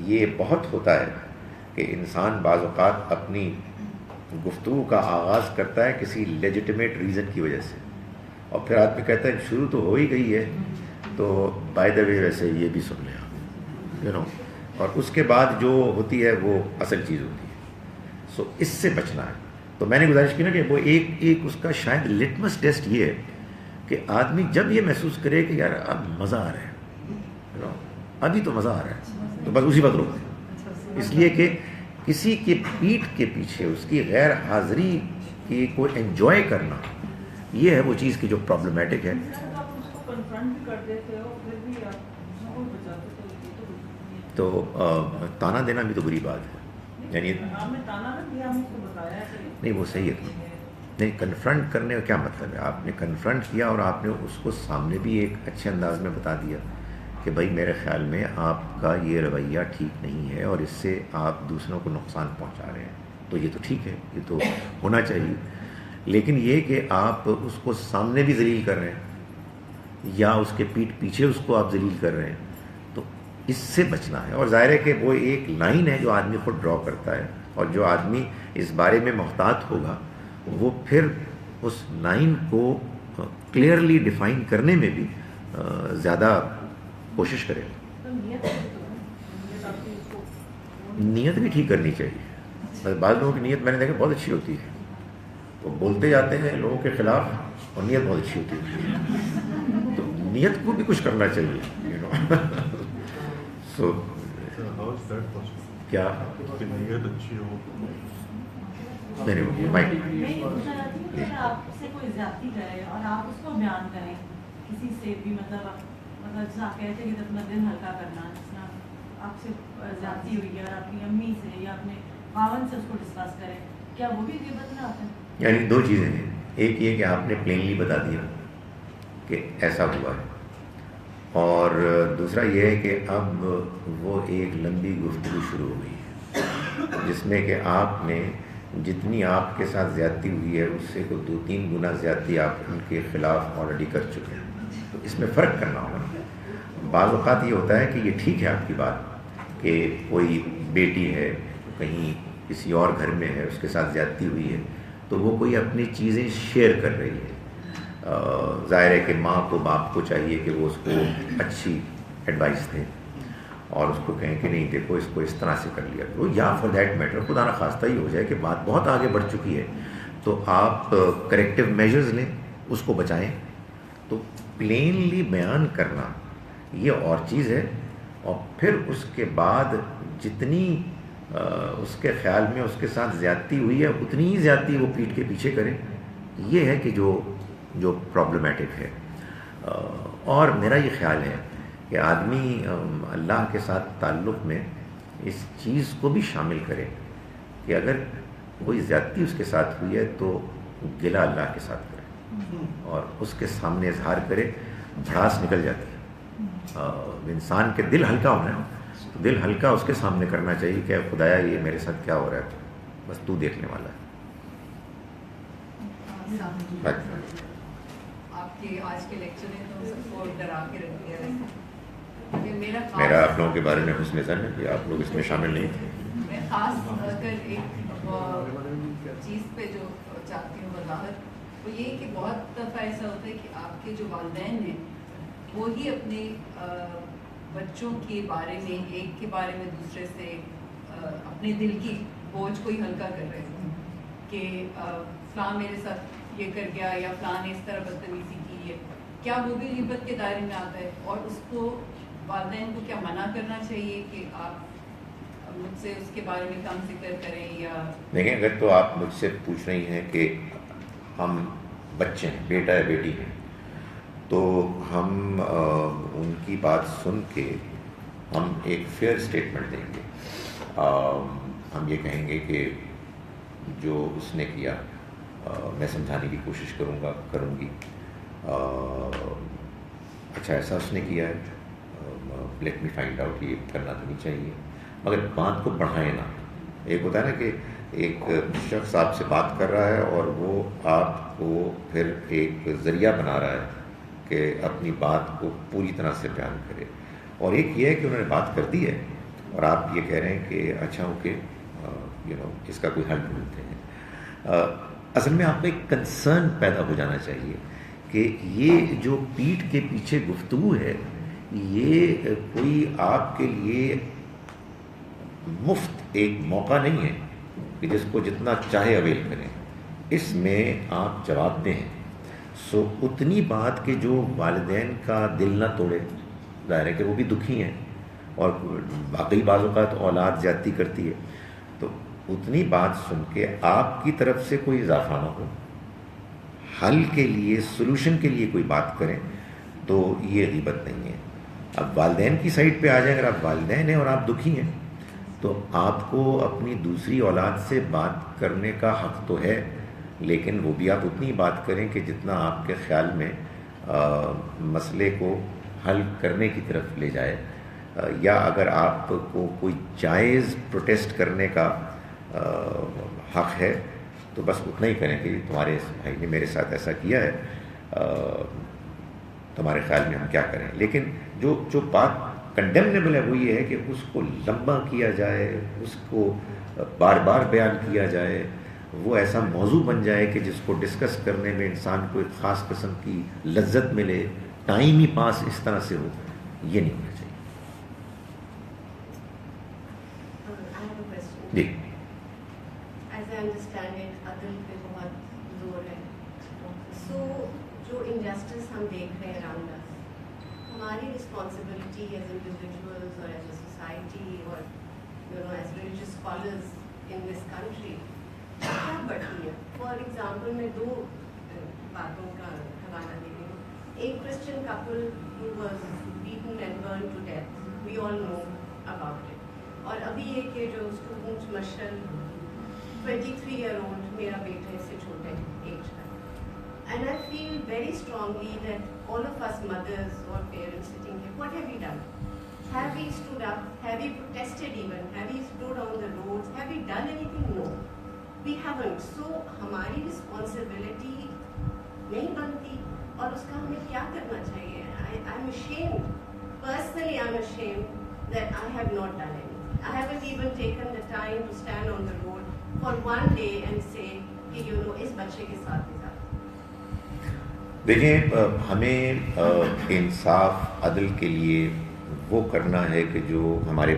A: یہ بہت ہوتا ہے کہ انسان بعض اوقات اپنی گفتگو کا آغاز کرتا ہے کسی لیجیٹمیٹ ریزن کی وجہ سے، اور پھر آدمی کہتا ہے شروع تو ہو ہی گئی ہے تو بائی دا وے ویسے یہ بھی سن لیں آپ یو نو، اور اس کے بعد جو ہوتی ہے وہ اصل چیز ہوتی ہے. سو اس سے بچنا ہے. تو میں نے گزارش کی نا کہ وہ ایک اس کا شاید لٹمس ٹیسٹ یہ ہے کہ آدمی جب یہ محسوس کرے کہ یار اب مزہ آ رہا ہے یو نو، ابھی تو مزہ آ رہا ہے، تو بس اسی وقت روک دیں، اس لیے کہ کسی کے پیٹھ کے پیچھے اس کی غیر حاضری کی کو انجوائے کرنا، یہ ہے وہ چیز کی جو پرابلمیٹک ہے.
D: آپ اس کو کنفرنٹ بھی کر دیتے ہو پھر بھی آپ دوسروں کو بچاتے تو یہ
A: تو تانا دینا بھی تو بری بات ہے، یعنی
D: آپ نے تانا نہ دیا، ہم اس کو بتایا کہ
A: نہیں وہ صحیح ہے، نہیں کنفرنٹ کرنے کا کیا مطلب ہے، آپ نے کنفرنٹ کیا اور آپ نے اس کو سامنے بھی ایک اچھے انداز میں بتا دیا کہ بھائی میرے خیال میں آپ کا یہ رویہ ٹھیک نہیں ہے اور اس سے آپ دوسروں کو نقصان پہنچا رہے ہیں، تو یہ تو ٹھیک ہے، یہ تو ہونا چاہیے. لیکن یہ کہ آپ اس کو سامنے بھی ذلیل کر رہے ہیں یا اس کے پیٹھ پیچھے اس کو آپ ذلیل کر رہے ہیں، تو اس سے بچنا ہے. اور ظاہر ہے کہ وہ ایک لائن ہے جو آدمی خود ڈرا کرتا ہے، اور جو آدمی اس بارے میں محتاط ہوگا وہ پھر اس لائن کو کلیئرلی ڈیفائن کرنے میں بھی زیادہ کوشش کرے گا. نیت بھی ٹھیک کرنی چاہیے. بعض لوگوں کی نیت میں نے دیکھا بہت اچھی ہوتی ہے، وہ بولتے جاتے ہیں لوگوں کے خلاف اور نیت بہت اچھی ہوتی ہے، تو نیت کو بھی کچھ کرنا چاہیے یو نو. سو کیا
E: نیت اچھی ہو
A: نہیں مائک
F: آپ سے کوئی زیادتی کرے اور آپ اس کو بیان کریں کسی سے بھی، مطلب جیسے آپ کہتے ہیں کہ اپنا دل ہلکا کرنا، جس طرح آپ سے زیادتی ہوئی ہے اور اپنی امی سے یا اپنے خاوند سے اس کو ڈسکس کریں، کیا وہ بھی غیبت میں آتا ہے؟
A: یعنی دو چیزیں ہیں، ایک یہ کہ آپ نے پلینلی بتا دیا کہ ایسا ہوا ہے، اور دوسرا یہ ہے کہ اب وہ ایک لمبی گفتگو شروع ہو گئی ہے جس میں کہ آپ نے جتنی آپ کے ساتھ زیادتی ہوئی ہے اس سے کوئی 2-3 گنا زیادتی آپ ان کے خلاف آلریڈی کر چکے ہیں. تو اس میں فرق کرنا ہوگا. بعض اوقات یہ ہوتا ہے کہ یہ ٹھیک ہے آپ کی بات کہ کوئی بیٹی ہے کہیں کسی اور گھر میں ہے، اس کے ساتھ زیادتی ہوئی ہے تو وہ کوئی اپنی چیزیں شیئر کر رہی ہے. ظاہر ہے کہ ماں کو باپ کو چاہیے کہ وہ اس کو اچھی ایڈوائس دیں اور اس کو کہیں کہ نہیں دیکھو اس کو اس طرح سے کر لیا کرو، یا فار دیٹ میٹر خدا نہ خواستہ ہی ہو جائے کہ بات بہت آگے بڑھ چکی ہے تو آپ کریکٹیو میجرز لیں، اس کو بچائیں. تو پلینلی بیان کرنا یہ اور چیز ہے، اور پھر اس کے بعد جتنی اس کے خیال میں اس کے ساتھ زیادتی ہوئی ہے اتنی ہی زیادتی وہ پیٹھ کے پیچھے کرے. یہ ہے کہ جو پرابلمیٹک ہے. اور میرا یہ خیال ہے کہ آدمی اللہ کے ساتھ تعلق میں اس چیز کو بھی شامل کرے کہ اگر کوئی زیادتی اس کے ساتھ ہوئی ہے تو گلہ اللہ کے ساتھ کرے اور اس کے سامنے اظہار کرے. بھڑاس نکل جاتی ہے. انسان کے دل ہلکا ہونا ہے تو دل ہلکا اس کے سامنے کرنا چاہیے کہ خدایا یہ میرے ساتھ کیا ہو رہا ہے، بس تو دیکھنے والا ہے.
G: آپ کے آج کے لیکچر نے تو سب کو ڈرا کے رکھ دیا ہے.
A: میرا آپ لوگوں کے بارے میں حسن ظن ہے کہ آپ لوگ اس میں شامل نہیں تھے.
G: میں خاص کر ایک چیز پہ جو چاہتی ہوں وضاحت، وہ یہ کہ بہت دفعہ ایسا ہوتا ہے کہ آپ کے جو والدین ہیں وہی اپنے بچوں کے بارے میں ایک کے بارے میں دوسرے سے اپنے دل کی بوجھ کو ہی ہلکا کر رہے ہیں کہ فلاں میرے ساتھ یہ کر گیا یا فلاں نے اس طرح بدتمیزی کی ہے. کیا وہ بھی غیبت کے دائرے میں آتا ہے؟ اور اس کو والدین کو کیا منع کرنا چاہیے کہ آپ مجھ سے اس کے بارے میں کم ذکر کریں یا
A: دیکھیں اگر تو آپ مجھ سے پوچھ رہی ہیں کہ ہم بچے ہیں, بیٹا یا بیٹی ہیں, تو ہم ان کی بات سن کے ہم ایک فیئر اسٹیٹمنٹ دیں گے. ہم یہ کہیں گے کہ جو اس نے کیا میں سمجھانے کی کوشش کروں گی. اچھا ایسا اس نے کیا ہے, لیٹ می فائنڈ آؤٹ, یہ کرنا تو نہیں چاہیے, مگر بات کو بڑھائیں نا. ایک ہوتا ہے نا کہ ایک شخص آپ سے بات کر رہا ہے اور وہ آپ کو پھر ایک ذریعہ بنا رہا ہے کہ اپنی بات کو پوری طرح سے بیان کرے, اور ایک یہ ہے کہ انہوں نے بات کر دی ہے اور آپ یہ کہہ رہے ہیں کہ اچھا اوکے اس کا کوئی حل ڈھونڈتے ہیں. اصل میں آپ کو ایک کنسرن پیدا ہو جانا چاہیے کہ یہ جو پیٹھ کے پیچھے گفتگو ہے یہ کوئی آپ کے لیے مفت ایک موقع نہیں ہے کہ جس کو جتنا چاہے اویل کریں. اس میں آپ جواب دیں. سو اتنی بات کہ جو والدین کا دل نہ توڑے, ظاہر ہے کہ وہ بھی دکھی ہیں اور واقعی بعض اوقات اولاد زیادتی کرتی ہے, تو اتنی بات سن کے آپ کی طرف سے کوئی اضافہ نہ ہو, حل کے لیے سلوشن کے لیے کوئی بات کریں, تو یہ غیبت نہیں ہے. اب والدین کی سائڈ پہ آ جائیں, اگر آپ والدین ہیں اور آپ دکھی ہیں تو آپ کو اپنی دوسری اولاد سے بات کرنے کا حق تو ہے, لیکن وہ بھی آپ اتنی بات کریں کہ جتنا آپ کے خیال میں مسئلے کو حل کرنے کی طرف لے جائے. یا اگر آپ کو کوئی جائز پروٹیسٹ کرنے کا حق ہے تو بس اتنا ہی کریں کہ تمہارے بھائی نے میرے ساتھ ایسا کیا ہے, تمہارے خیال میں ہم کیا کریں. لیکن جو بات کنڈیمنیبل ہے وہ یہ ہے کہ اس کو لمبا کیا جائے, اس کو بار بار بیان کیا جائے, وہ ایسا موضوع بن جائے کہ جس کو ڈسکس کرنے میں انسان کو ایک خاص قسم کی لذت ملے, ٹائم ہی پاس اس طرح سے ہو, یہ نہیں ہونا چاہیے. جی
H: ایز اے انڈرسٹینڈنگ عدل پہ بہت زور ہے. سو جو انجسٹس ہم دیکھ رہے ہیں اراؤنڈ اس, ہماری رسپانسبلٹی ایز انڈیویجولز اور ایز اے سوسائٹی اور as religious scholars in this country کیا بڑھتی ہے. فار ایگزامپل میں 2 باتوں کا حوالہ دے رہی ہوں. ایک Christian Kapil who was beaten and burned to death, we all know about it. اور ابھی یہ کہ جو اسٹوڈنٹ مشل 23-year-old میرا بیٹا اس سے چھوٹے ایج کا, and I feel very strongly that all of us mothers اور parents sitting here, what have we done? Have we stood up? Have we protested even? Have we stood on the roads? Have we done anything? No. We haven't. So ہماری responsibility نہیں بنتی, اور اس کا ہمیں کیا کرنا چاہیے. I'm ashamed. Personally, I'm ashamed that I have not done anything. I haven't even taken the time to stand on the road for one day and say کہ اس بچے کے ساتھ بھی ساتھ.
A: دیکھیں ہمیں انصاف عدل کے لیے وہ کرنا ہے کہ جو ہمارے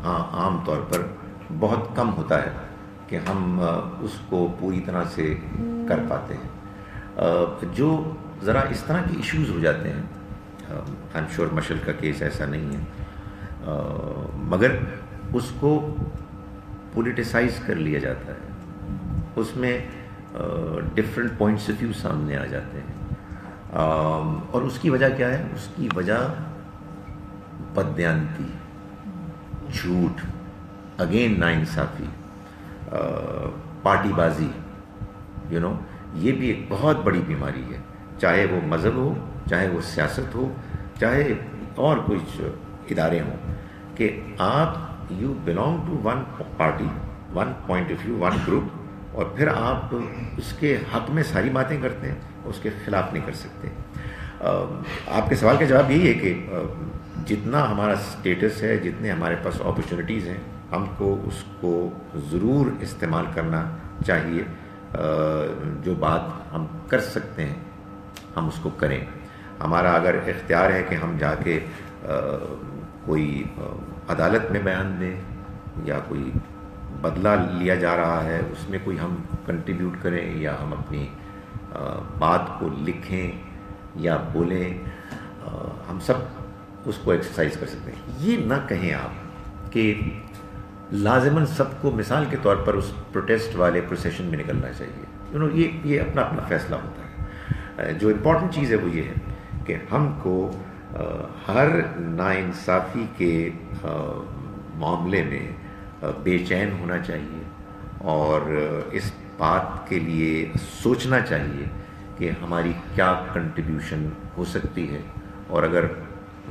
A: عام طور پر بہت کم ہوتا ہے کہ ہم اس کو پوری طرح سے کر پاتے ہیں. جو ذرا اس طرح کی ایشوز ہو جاتے ہیں, آئی ایم شیور مشل کا کیس ایسا نہیں ہے, مگر اس کو پولیٹیسائز کر لیا جاتا ہے, اس میں ڈفرینٹ پوائنٹس آف ویو سامنے آ جاتے ہیں, اور اس کی وجہ کیا ہے؟ اس کی وجہ بددیانتی, جھوٹ, اگین ناانصافی, پارٹی بازی, یہ بھی ایک بہت بڑی بیماری ہے, چاہے وہ مذہب ہو, چاہے وہ سیاست ہو, چاہے اور کچھ ادارے ہوں, کہ آپ you belong to one party, one point of view, one group, اور پھر آپ اس کے حق میں ساری باتیں کرتے ہیں, اس کے خلاف نہیں کر سکتے. آپ کے سوال کا جواب یہی ہے کہ جتنا ہمارا اسٹیٹس ہے, جتنے ہمارے پاس اپرچونیٹیز ہیں, ہم کو اس کو ضرور استعمال کرنا چاہیے. جو بات ہم کر سکتے ہیں ہم اس کو کریں. ہمارا اگر اختیار ہے کہ ہم جا کے کوئی عدالت میں بیان دیں, یا کوئی بدلہ لیا جا رہا ہے اس میں کوئی ہم کنٹریبیوٹ کریں, یا ہم اپنی بات کو لکھیں یا بولیں, ہم سب اس کو ایکسرسائز کر سکتے ہیں. یہ نہ کہیں آپ کہ لازماً سب کو مثال کے طور پر اس پروٹیسٹ والے پروسیشن میں نکلنا چاہیے. یہ اپنا اپنا فیصلہ ہوتا ہے. جو امپورٹنٹ چیز ہے وہ یہ ہے کہ ہم کو ہر ناانصافی کے معاملے میں بے چین ہونا چاہیے اور اس بات کے لیے سوچنا چاہیے کہ ہماری کیا کنٹریبیوشن ہو سکتی ہے, اور اگر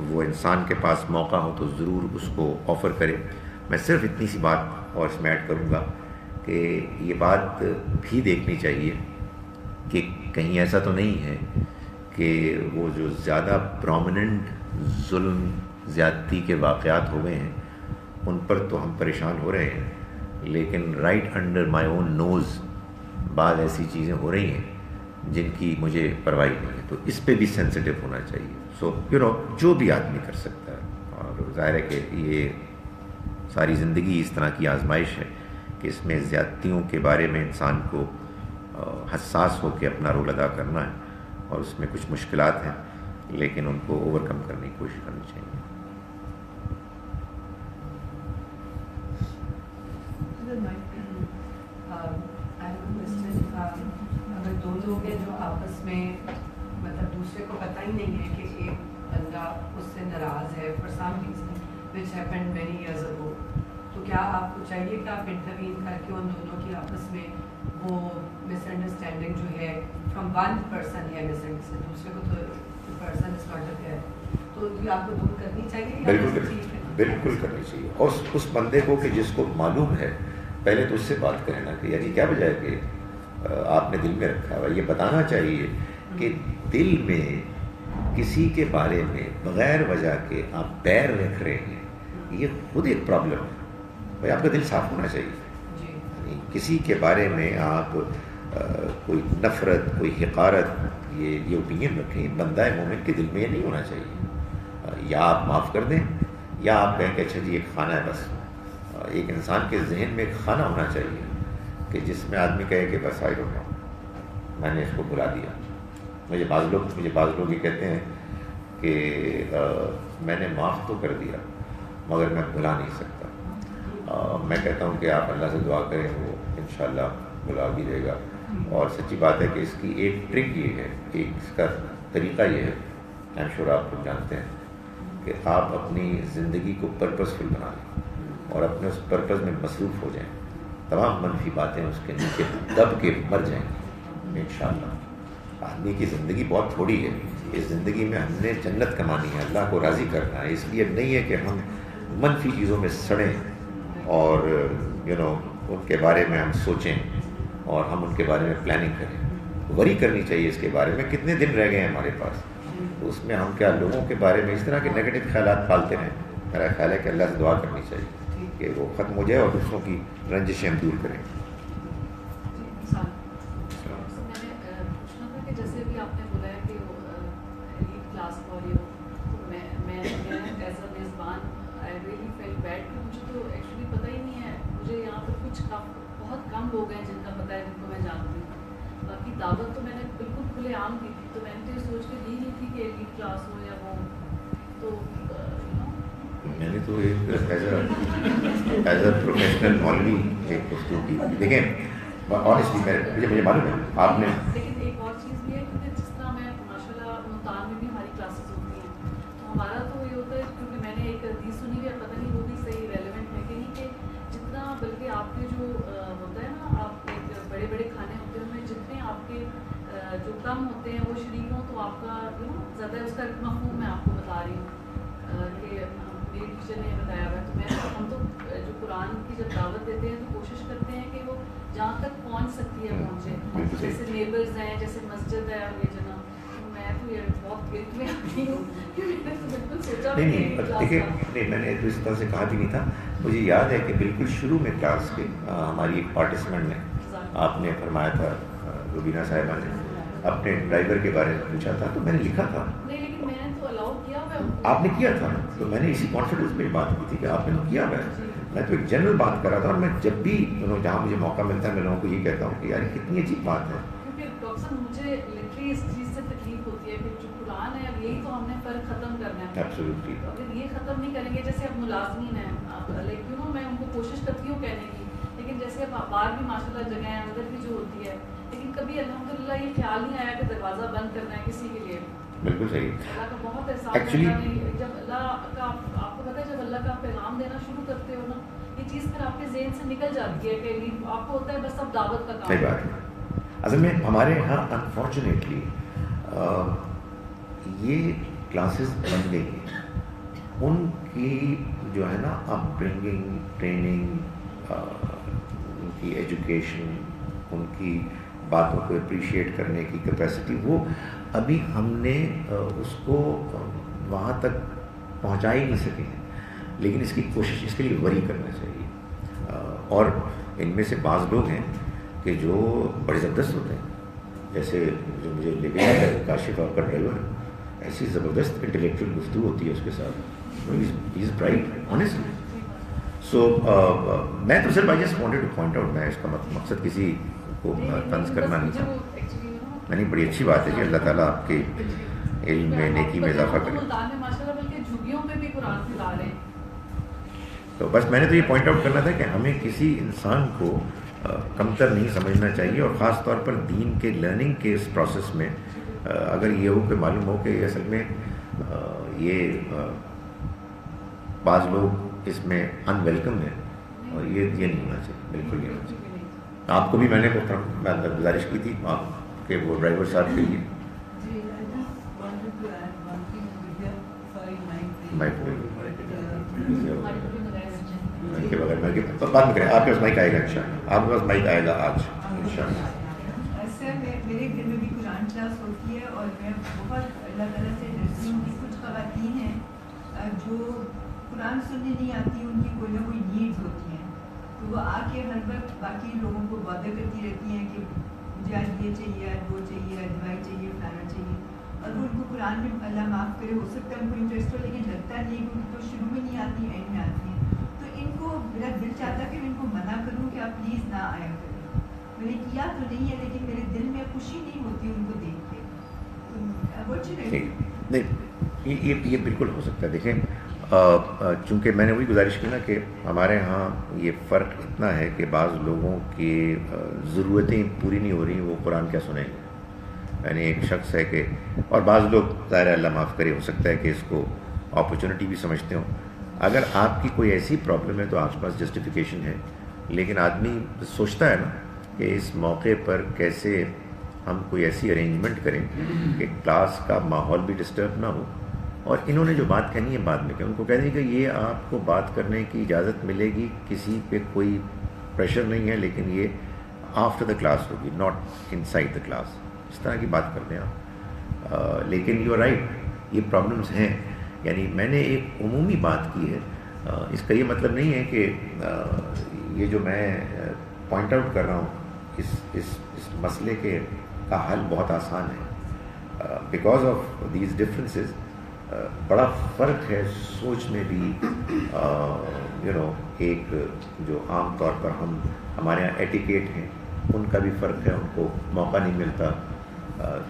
A: وہ انسان کے پاس موقع ہو تو ضرور اس کو آفر کرے. میں صرف اتنی سی بات اور اس میں ایڈ کروں گا کہ یہ بات بھی دیکھنی چاہیے کہ کہیں ایسا تو نہیں ہے کہ وہ جو زیادہ پرومیننٹ ظلم زیادتی کے واقعات ہو گئے ہیں ان پر تو ہم پریشان ہو رہے ہیں, لیکن رائٹ انڈر مائی اون نوز بعض ایسی چیزیں ہو رہی ہیں جن کی مجھے پرواہ نہیں ہے, تو اس پہ بھی سینسٹیو ہونا چاہیے. سو جو بھی آدمی کر سکتا ہے, اور ظاہر ہے کہ یہ ساری زندگی اس طرح کی آزمائش ہے کہ اس میں زیادتیوں کے بارے میں انسان کو حساس ہو کے اپنا رول ادا کرنا ہے, اور اس میں کچھ مشکلات ہیں لیکن ان کو اوور کم کرنے کی کوشش کرنی چاہیے.
G: اگر دو لوگ ہیں جو آپس میں مطلب دوسرے کو پتہ ہی نہیں ہے کہ ایک بندہ اس سے ناراض ہے for some reason which happened many years ago, تو کیا آپ کو چاہیے کہ آپ انٹروین کر کے ان دونوں کی آپس میں وہ مس انڈرسٹینڈنگ جو ہے فرام ون پرسن ہے مس انڈرسٹینڈنگ دوسرے کو تو پرسن از ناٹ دیئر, تو یہ آپ کو دور کرنی چاہیے.
A: بالکل کرنی چاہیے. اور اس بندے کو کہ جس کو معلوم ہے پہلے تو اس سے بات کرنا کہ یعنی کیا وجہ ہے کہ آپ نے دل میں رکھا ہوا, یہ بتانا چاہیے کہ دل میں کسی کے بارے میں بغیر وجہ کے آپ پیر رکھ رہے ہیں, یہ خود ایک پرابلم ہے. بھائی آپ کا دل صاف ہونا چاہیے. یعنی کسی کے بارے میں آپ کوئی نفرت کوئی حقارت یہ اوپینین رکھیں, بندہ مومن کے دل میں یہ نہیں ہونا چاہیے. یا آپ معاف کر دیں یا آپ کہیں کہ اچھا جی ایک کھانا ہے. بس ایک انسان کے ذہن میں ایک کھانا ہونا چاہیے کہ جس میں آدمی کہے کہ بس آئی ڈونٹ نو, میں نے اس کو بھلا دیا. مجھے بعض لوگ یہ کہتے ہیں کہ میں نے معاف تو کر دیا مگر میں بھلا نہیں سکتا. میں کہتا ہوں کہ آپ اللہ سے دعا کریں, وہ انشاءاللہ بھلا بھی دے گا. اور سچی بات ہے کہ اس کی ایک ٹرک یہ ہے, ایک اس کا طریقہ یہ ہے, آئی ایم شیور آپ کو جانتے ہیں, کہ آپ اپنی زندگی کو پرپسفل بنا لیں اور اپنے اس پرپز میں مصروف ہو جائیں. تمام منفی باتیں اس کے نیچے دب کے مر جائیں گی انشاءاللہ. آدمی کی زندگی بہت تھوڑی ہے, اس زندگی میں ہم نے جنت کمانی ہے, اللہ کو راضی کرنا ہے. اس لیے نہیں ہے کہ ہم منفی چیزوں میں سڑیں اور ان کے بارے میں ہم سوچیں اور ہم ان کے بارے میں پلاننگ کریں. وری کرنی چاہیے اس کے بارے میں. کتنے دن رہ گئے ہیں ہمارے پاس, تو اس میں ہم کیا لوگوں کے بارے میں اس طرح کے نیگیٹو خیالات پالتے ہیں. میرا خیال ہے کہ اللہ سے دعا کرنی چاہیے کہ وہ ختم ہو جائے اور دوسروں کی رنجشیں ہم دور کریں.
G: جیسے بھی آپ نے بولا ہے کہ ایلیٹ کلاس فار یو, تو میں ایز اے میزبان آئی ریئلی فیل بیڈ کہ مجھے تو ایکچولی پتہ ہی نہیں ہے. مجھے یہاں پر کچھ بہت کم لوگ ہیں جن کا پتہ ہے, جن کو میں جانتی ہوں. باقی دعوت تو میں نے بالکل کھلے عام دی تھی, تو میں نے تو یہ سوچ کے دی نہیں تھی کہ ایلیٹ کلاس ہو یا وہ. تو
A: میں نے تو ایک ایز اے پروفیشنل مولوی ایک گفتگو کی. دیکھیں آنیسٹلی مجھے معلوم ہے آپ نے,
G: لیکن ایک اور چیز بھی ہے کہ جس طرح میں ماشاء اللہ ملتان میں بھی ہماری کلاسز ہوتی ہیں, تو ہمارا تو یہ ہوتا ہے کیونکہ میں نے ایک حدیث سنی ہوئی ہے, پتہ نہیں وہ بھی صحیح ریلیونٹ ہے کہ نہیں, کہ جتنا بلکہ آپ کے جو ہوتا ہے نا, آپ ایک بڑے بڑے کھانے ہوتے ہیں ان میں جتنے آپ کے جو کم ہوتے ہیں وہ شریک ہوں تو آپ کا زیادہ اس کا مفہوم میں آپ کو بتا رہی ہوں کہ میری ٹیچر نے بتایا ہوا ہے. تو ہم تو جو قرآن کی جب دعوت دیتے ہیں تو کوشش کرتے ہیں کہ وہ جہاں تک پہنچ سکتی ہے پہنچے. جیسے نیبرز ہیں, جیسے مسجد ہے, اور یہ جناب میں تو یہ بہت گرد میں آتی ہوں کہ میں نے تو بالکل سوچا
A: نہیں, میں نے تو اس طرح سے کہا بھی نہیں تھا. مجھے یاد ہے کہ بالکل شروع میں کلاس کے ہماری ایک پارٹیسپینٹ نے آپ نے فرمایا تھا, روبینہ صاحبہ نے اپنے ڈرائیور کے بارے میں پوچھا تھا, تو میں نے لکھا تھا.
G: نہیں, لیکن میں نے تو الاؤ کیا ہوا,
A: آپ نے کیا تھا, تو میں نے اسی کانفیڈنس میں بات کی تھی کہ آپ نے تو کیا ہوا ہے. میں تو ایک جنرل بات کر رہا تھا, اور میں جب بھی جہاں مجھے موقع ملتا ہے میں لوگوں کو یہ کہتا ہوں کہ یار کتنی عجیب بات ہے.
G: کیونکہ ڈاکٹر صاحب مجھے لٹرلی اس چیز سے تکلیف ہوتی ہے کہ جو قرآن ہے اب یہی تو ہم نے فرق ختم کرنا ہے.
A: Absolutely.
F: تو اگر یہ ختم نہیں کریں گے، جیسے اب ملازمین ہیں، لائک یو نو میں ان کو کوشش کرتی ہوں کہنے کی، لیکن جیسے اب باہر بھی ماشاء اللہ جگہ ہیں اندر بھی جو ہوتی ہے، لیکن کبھی الحمدللہ یہ خیال نہیں آیا کہ دروازہ بند کرنا ہے کسی کے لیے.
A: بالکل صحیح.
F: اللہ کا بہت احسان ہے. جب اللہ کا آپ کو پتہ ہے، جب اللہ کا پیغام دینا شروع کرتے ہو نا، یہ چیز پھر آپ کے ذہن سے نکل جاتی ہے کہ آپ کو ہوتا ہے بس اب دعوت کا کام.
A: صحیح بات ہے. اصل میں ہمارے یہاں انفارچونیٹلی یہ کلاسز بن گئی ہیں، ان کی جو ہے نا اپ برنگنگ، ٹریننگ، ان کی ایجوکیشن، ان کی باتوں کو اپریشیٹ کرنے کی کیپیسٹی، وہ ابھی ہم نے اس کو وہاں تک پہنچا ہی نہیں سکے ہیں. لیکن اس کی کوشش، اس کے لیے وری کرنا چاہیے. اور ان میں سے بعض لوگ ہیں کہ جو بڑے زبردست ہوتے ہیں، جیسے جو مجھے لے کے آیا ہے کاشف آپ کا ڈرائیور، ایسی زبردست انٹلیکچوئل گفتگو ہوتی ہے اس کے ساتھ. از برائٹ آنیسٹلی. سو میں تو صرف I just wanted to point out, میں اس کا مقصد کسی کو طنز کرنا نہیں تھا. نہیں، بڑی اچھی بات ہے کہ اللہ تعالیٰ آپ کے علم میں، نیکی میں اضافہ کرے. تو بس میں نے تو یہ پوائنٹ آؤٹ کرنا تھا کہ ہمیں کسی انسان کو کمتر نہیں سمجھنا چاہیے، اور خاص طور پر دین کے لرننگ کے اس پروسیس میں اگر یہ ہو کہ معلوم ہو کہ اصل میں یہ بعض لوگ اس میں ان ویلکم ہیں، اور یہ نہیں ہونا چاہیے، بالکل نہیں ہونا چاہیے. آپ کو بھی میں نے گزارش کی تھی آپ کہ وہ ڈرائیور صاحب کے لیے کے بغیر بعد میں کریں. آپ کے پاس مائک آئے گا انشاءاللہ، آپ کے پاس مائک آئے گا آج انشاءاللہ.
G: ایسے میرے گھر میں بھی قرآن کلاس ہوتی ہے، اور میں بہت اللہ تعالیٰ سے ڈرتی ہوں کہ کچھ خواتین ہیں جو قرآن سننے نہیں آتی، ان کی کوئی نہ کوئی نیڈز ہوتی ہیں، تو وہ آ کے ہر وقت باقی لوگوں کو بادر کرتی رہتی ہیں کہ مجھے آج یہ چاہیے، آج وہ چاہیے، آج دوائی چاہیے، فلانا چاہیے. اور وہ ان کو قرآن میں اللہ معاف کرے ہو سکتا ہے ان کو انٹرسٹ ہو، لیکن لگتا نہیں ہے کہ تو شروع میں نہیں آتی، اینڈ میں آتی ہیں. تو ان کو میرا دل چاہتا کہ میں ان کو منع کروں کہ آپ پلیز نہ آیا کریں. میں نے کیا تو نہیں ہے، لیکن میرے دل میں خوشی نہیں ہوتی ان کو دیکھ کے.
A: نہیں، یہ بالکل ہو سکتا ہے. دیکھیں، چونکہ میں نے وہی گزارش کی نا کہ ہمارے ہاں یہ فرق اتنا ہے کہ بعض لوگوں کی ضرورتیں پوری نہیں ہو رہی، وہ قرآن کیا سنیں گے. یعنی ایک شخص ہے کہ، اور بعض لوگ ظاہر اللہ معاف کرے، ہو سکتا ہے کہ اس کو اپرچونٹی بھی سمجھتے ہوں. اگر آپ کی کوئی ایسی پرابلم ہے تو آپ کے پاس جسٹیفیکیشن ہے، لیکن آدمی سوچتا ہے نا کہ اس موقع پر کیسے ہم کوئی ایسی ارینجمنٹ کریں کہ کلاس کا ماحول بھی ڈسٹرب نہ ہو. اور انہوں نے جو بات کہنی ہے بعد میں کہ ان کو کہہ دیں کہ یہ آپ کو بات کرنے کی اجازت ملے گی، کسی پہ کوئی پریشر نہیں ہے، لیکن یہ آفٹر دا کلاس ہوگی، not inside the class. اس طرح کی بات کرتے ہیں آپ. لیکن یو آر رائٹ، یہ پرابلمس ہیں. یعنی میں نے ایک عمومی بات کی ہے، اس کا یہ مطلب نہیں ہے کہ یہ جو میں پوائنٹ آؤٹ کر رہا ہوں اس مسئلے کے کا حل بہت آسان ہے. بیکاز آف دیز ڈفرینسز بڑا فرق ہے سوچ میں بھی. ایک جو عام طور پر ہمارے یہاں ایٹیکیٹ ہیں، ان کا بھی فرق ہے، ان کو موقع نہیں ملتا.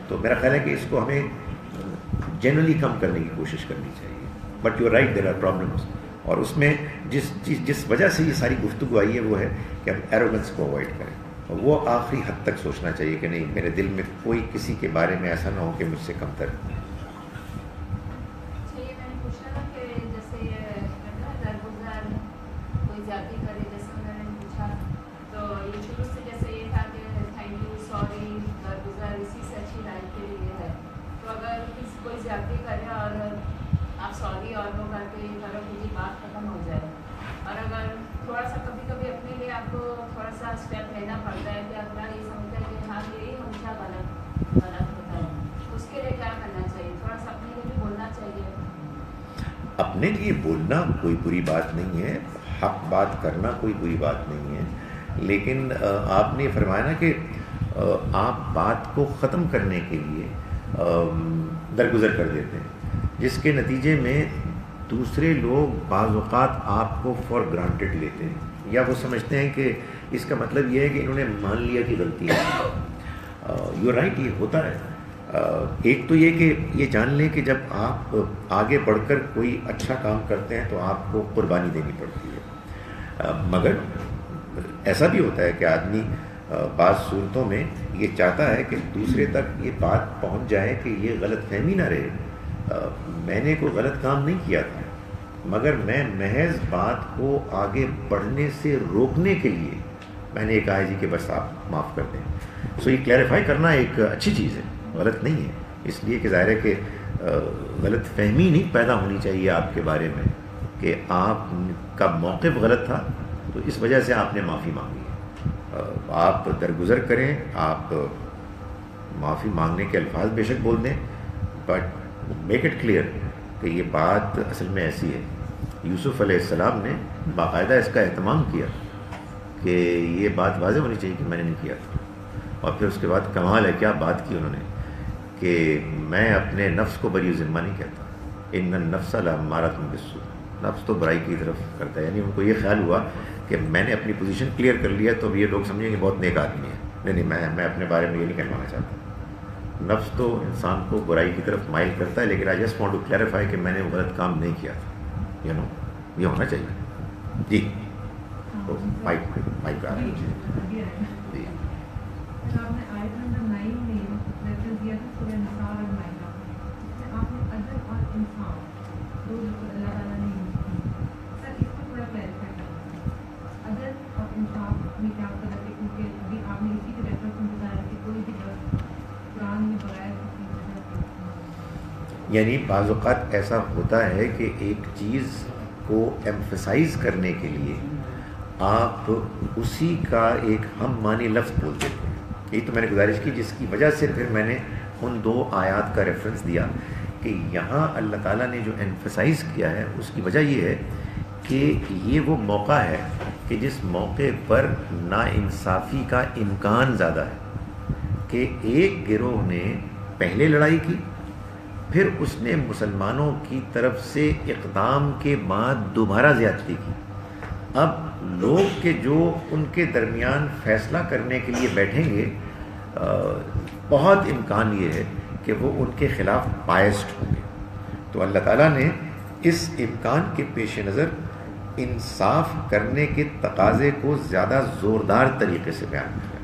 A: تو میرا خیال ہے کہ اس کو ہمیں جنرلی کم کرنے کی کوشش کرنی چاہیے. But you right, there are problems. اور اس میں جس وجہ سے یہ ساری گفتگو آئی ہے وہ ہے کہ ہم ایروگنس کو اوائڈ کریں. وہ آخری حد تک سوچنا چاہیے کہ نہیں، میرے دل میں کوئی کسی کے بارے میں ایسا نہ ہو کہ مجھ سے کمتر.
I: سوری اور وہ کر کے کرو کہ بات ختم ہو جائے. اور اگر تھوڑا سا کبھی کبھی اپنے لیے آپ کو تھوڑا سا اسٹیپ لینا پڑتا ہے کہ اگلا یہ سمجھتا ہے کہ ہاں یہی ہمیشہ غلط ہوتا ہے، اس کے لیے کیا کرنا چاہیے؟ تھوڑا سا اپنے لیے بھی بولنا چاہیے.
A: اپنے لیے بولنا کوئی بری بات نہیں ہے، حق بات کرنا کوئی بری بات نہیں ہے. لیکن آپ نے فرمایا نا کہ آپ بات کو ختم کرنے کے لیے درگزر کر دیتے ہیں، جس کے نتیجے میں دوسرے لوگ بعض اوقات آپ کو فار گرانٹیڈ لیتے ہیں، یا وہ سمجھتے ہیں کہ اس کا مطلب یہ ہے کہ انہوں نے مان لیا کہ غلطی ہے. یو رائٹ، یہ ہوتا ہے. ایک تو یہ کہ یہ جان لیں کہ جب آپ آگے بڑھ کر کوئی اچھا کام کرتے ہیں تو آپ کو قربانی دینی پڑتی ہے، مگر ایسا بھی ہوتا ہے کہ آدمی بعض صورتوں میں یہ چاہتا ہے کہ دوسرے تک یہ بات پہنچ جائے کہ یہ غلط فہمی نہ رہے، میں نے کوئی غلط کام نہیں کیا تھا، مگر میں محض بات کو آگے بڑھنے سے روکنے کے لیے میں نے یہ کہا جی کہ بس آپ معاف کر دیں. سو یہ کلیریفائی کرنا ایک اچھی چیز ہے، غلط نہیں ہے، اس لیے کہ ظاہر ہے کہ غلط فہمی نہیں پیدا ہونی چاہیے آپ کے بارے میں کہ آپ کا موقف غلط تھا تو اس وجہ سے آپ نے معافی مانگی ہے. آپ درگزر کریں، آپ معافی مانگنے کے الفاظ بے شک بول دیں، بٹ میک اٹ کلیئر کہ یہ بات اصل میں ایسی ہے. یوسف علیہ السلام نے باقاعدہ اس کا اہتمام کیا کہ یہ بات واضح ہونی چاہیے کہ میں نے نہیں کیا تھا، اور پھر اس کے بعد کمال ہے کیا بات کی انہوں نے کہ میں اپنے نفس کو بری ذمہ نہیں کہتا، ان النفس لامارۃ بالسوء، نفس تو برائی کی طرف کرتا ہے. یعنی ان کو یہ خیال ہوا کہ میں نے اپنی پوزیشن کلیئر کر لیا تو یہ لوگ سمجھیں گے بہت نیک آدمی ہے. نہیں، میں اپنے بارے میں یہ نہیں کہنا چاہتا. نفس تو انسان کو برائی کی طرف مائل کرتا ہے، لیکن I just want to clarify کہ میں نے غلط کام نہیں کیا تھا، یہ ہونا چاہیے. جی مائک آ رہا ہے. جی
D: آپ نے آیت نمبر 9 میں ریفرنس دیا تھا سورہ نساء اور مائدہ، اس میں آپ نے عدل اور انصاف دو جو اللہ تعالیٰ نے یوز کی. سر اس کو تھوڑا کلیریفائی کرنا، عدل اور انصاف میں کیا مطلب ہے؟ کیونکہ ابھی آپ نے اسی کے ریفرنس میں بتایا کہ کوئی بھی لفظ قرآن میں بغیر کسی وجہ،
A: یعنی بعض اوقات ایسا ہوتا ہے کہ ایک چیز کو ایمفسائز کرنے کے لیے آپ اسی کا ایک ہم معنی لفظ بول دیتے ہیں. یہی تو میں نے گزارش کی، جس کی وجہ سے پھر میں نے ان 2 آیات کا ریفرنس دیا کہ یہاں اللہ تعالیٰ نے جو ایمفسائز کیا ہے اس کی وجہ یہ ہے کہ یہ وہ موقع ہے کہ جس موقع پر ناانصافی کا امکان زیادہ ہے کہ ایک گروہ نے پہلے لڑائی کی، پھر اس نے مسلمانوں کی طرف سے اقدام کے بعد دوبارہ زیادتی کی. اب لوگ کہ جو ان کے درمیان فیصلہ کرنے کے لیے بیٹھیں گے، بہت امکان یہ ہے کہ وہ ان کے خلاف بائسڈ ہوں گے. تو اللہ تعالیٰ نے اس امکان کے پیش نظر انصاف کرنے کے تقاضے کو زیادہ زوردار طریقے سے بیان کیا.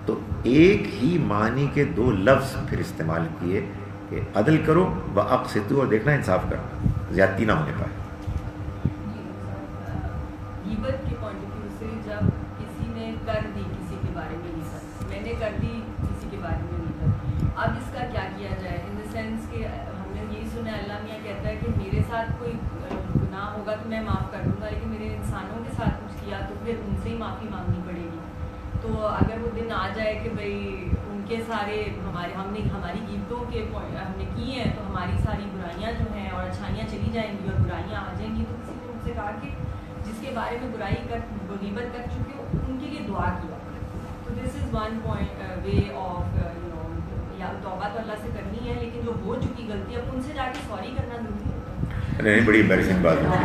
A: تو ایک ہی معنی کے 2 لفظ پھر استعمال کیے کہ عدل کرو واقسطوا، اور دیکھنا انصاف کرنا، زیادتی نہ ہونے پائے.
G: غیبت کے پوائنٹ آف ویو سے جب کسی نے کر دی کسی کے بارے میں غیبت، میں نے کر دی کسی کے بارے میں غیبت، اب اس کا کیا کیا جائے؟ ان دا سینس کہ ہم نے یہی سنا اللہ میاں کہتا ہے کہ میرے ساتھ کوئی گناہ ہوگا تو میں معاف کر دوں گا، لیکن میرے انسانوں کے ساتھ کچھ کیا تو پھر ان سے ہی معافی مانگنی پڑے گی. تو اگر وہ دن آ جائے کہ بھائی ان کے سارے ہماری غیبتوں کے ہم نے کی ہیں تو ہماری ساری برائیاں جو ہیں اور اچھائیاں چلی جائیں گی اور برائیاں آ جائیں گی، تو کسی نے ان سے کہا کہ جس کے بارے میں غیبت کر چکے ہو ان کے لیے دعا کیا. تو this is one point way of یا توبہ تو اللہ سے کرنی ہے، لیکن جو ہو چکی غلطی اب ان سے جا کے سوری کرنا ضروری ہوتا ہے.
A: نہیں، بڑی امبیرسنگ بات ہوتی.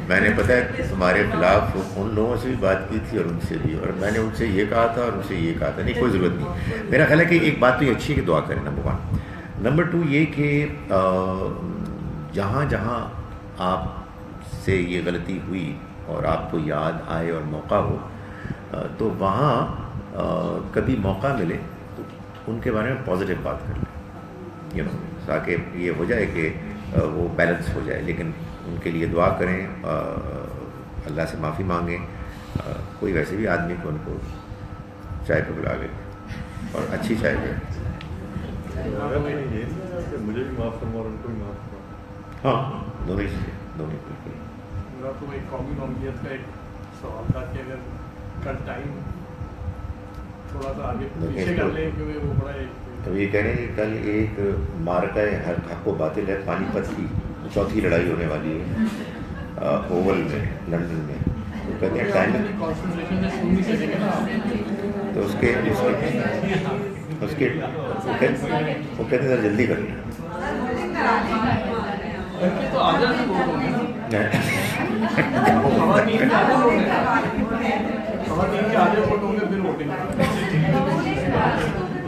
A: میں نے پتہ ہے تمہارے خلاف ان لوگوں سے بھی بات کی تھی اور ان سے بھی، اور میں نے ان سے یہ کہا تھا اور ان سے یہ کہا تھا. نہیں، کوئی ضرورت نہیں. میرا خیال ہے کہ ایک بات تو یہ اچھی ہے کہ دعا کریں، نمبر 1. نمبر 2 یہ کہ جہاں جہاں آپ سے یہ غلطی ہوئی اور آپ کو یاد آئے اور موقع ہو تو وہاں کبھی موقع ملے تو ان کے بارے میں پازیٹیو بات کر لیں، تاکہ یہ ہو جائے کہ وہ بیلنس ہو جائے. لیکن ان کے لیے دعا کریں، اللہ سے معافی مانگیں. کوئی ویسے بھی آدمی کو ان کو چائے پہ بلا لے اور اچھی چائے پہ.
E: مجھے بھی معاف فرما اور ان کو بھی معاف فرما.
A: ہاں، دونوں بالکل.
E: میرا تو ایک قومی نوعیت کا ایک سوال تھا کہ اگر کل ٹائم تھوڑا سا آگے پیچھے کر لیں کیونکہ وہ بڑا ایک
A: تو یہ کہہ رہے ہیں کہ کل ایک مارکہ حق و باطل ہے پانی پت کی 4تھی لڑائی ہونے والی ہے اوول میں، لندن میں. تو کہتے ہیں ٹائم تو اس کے وہ کہتے ہیں جلدی کر لیں.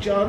J: 4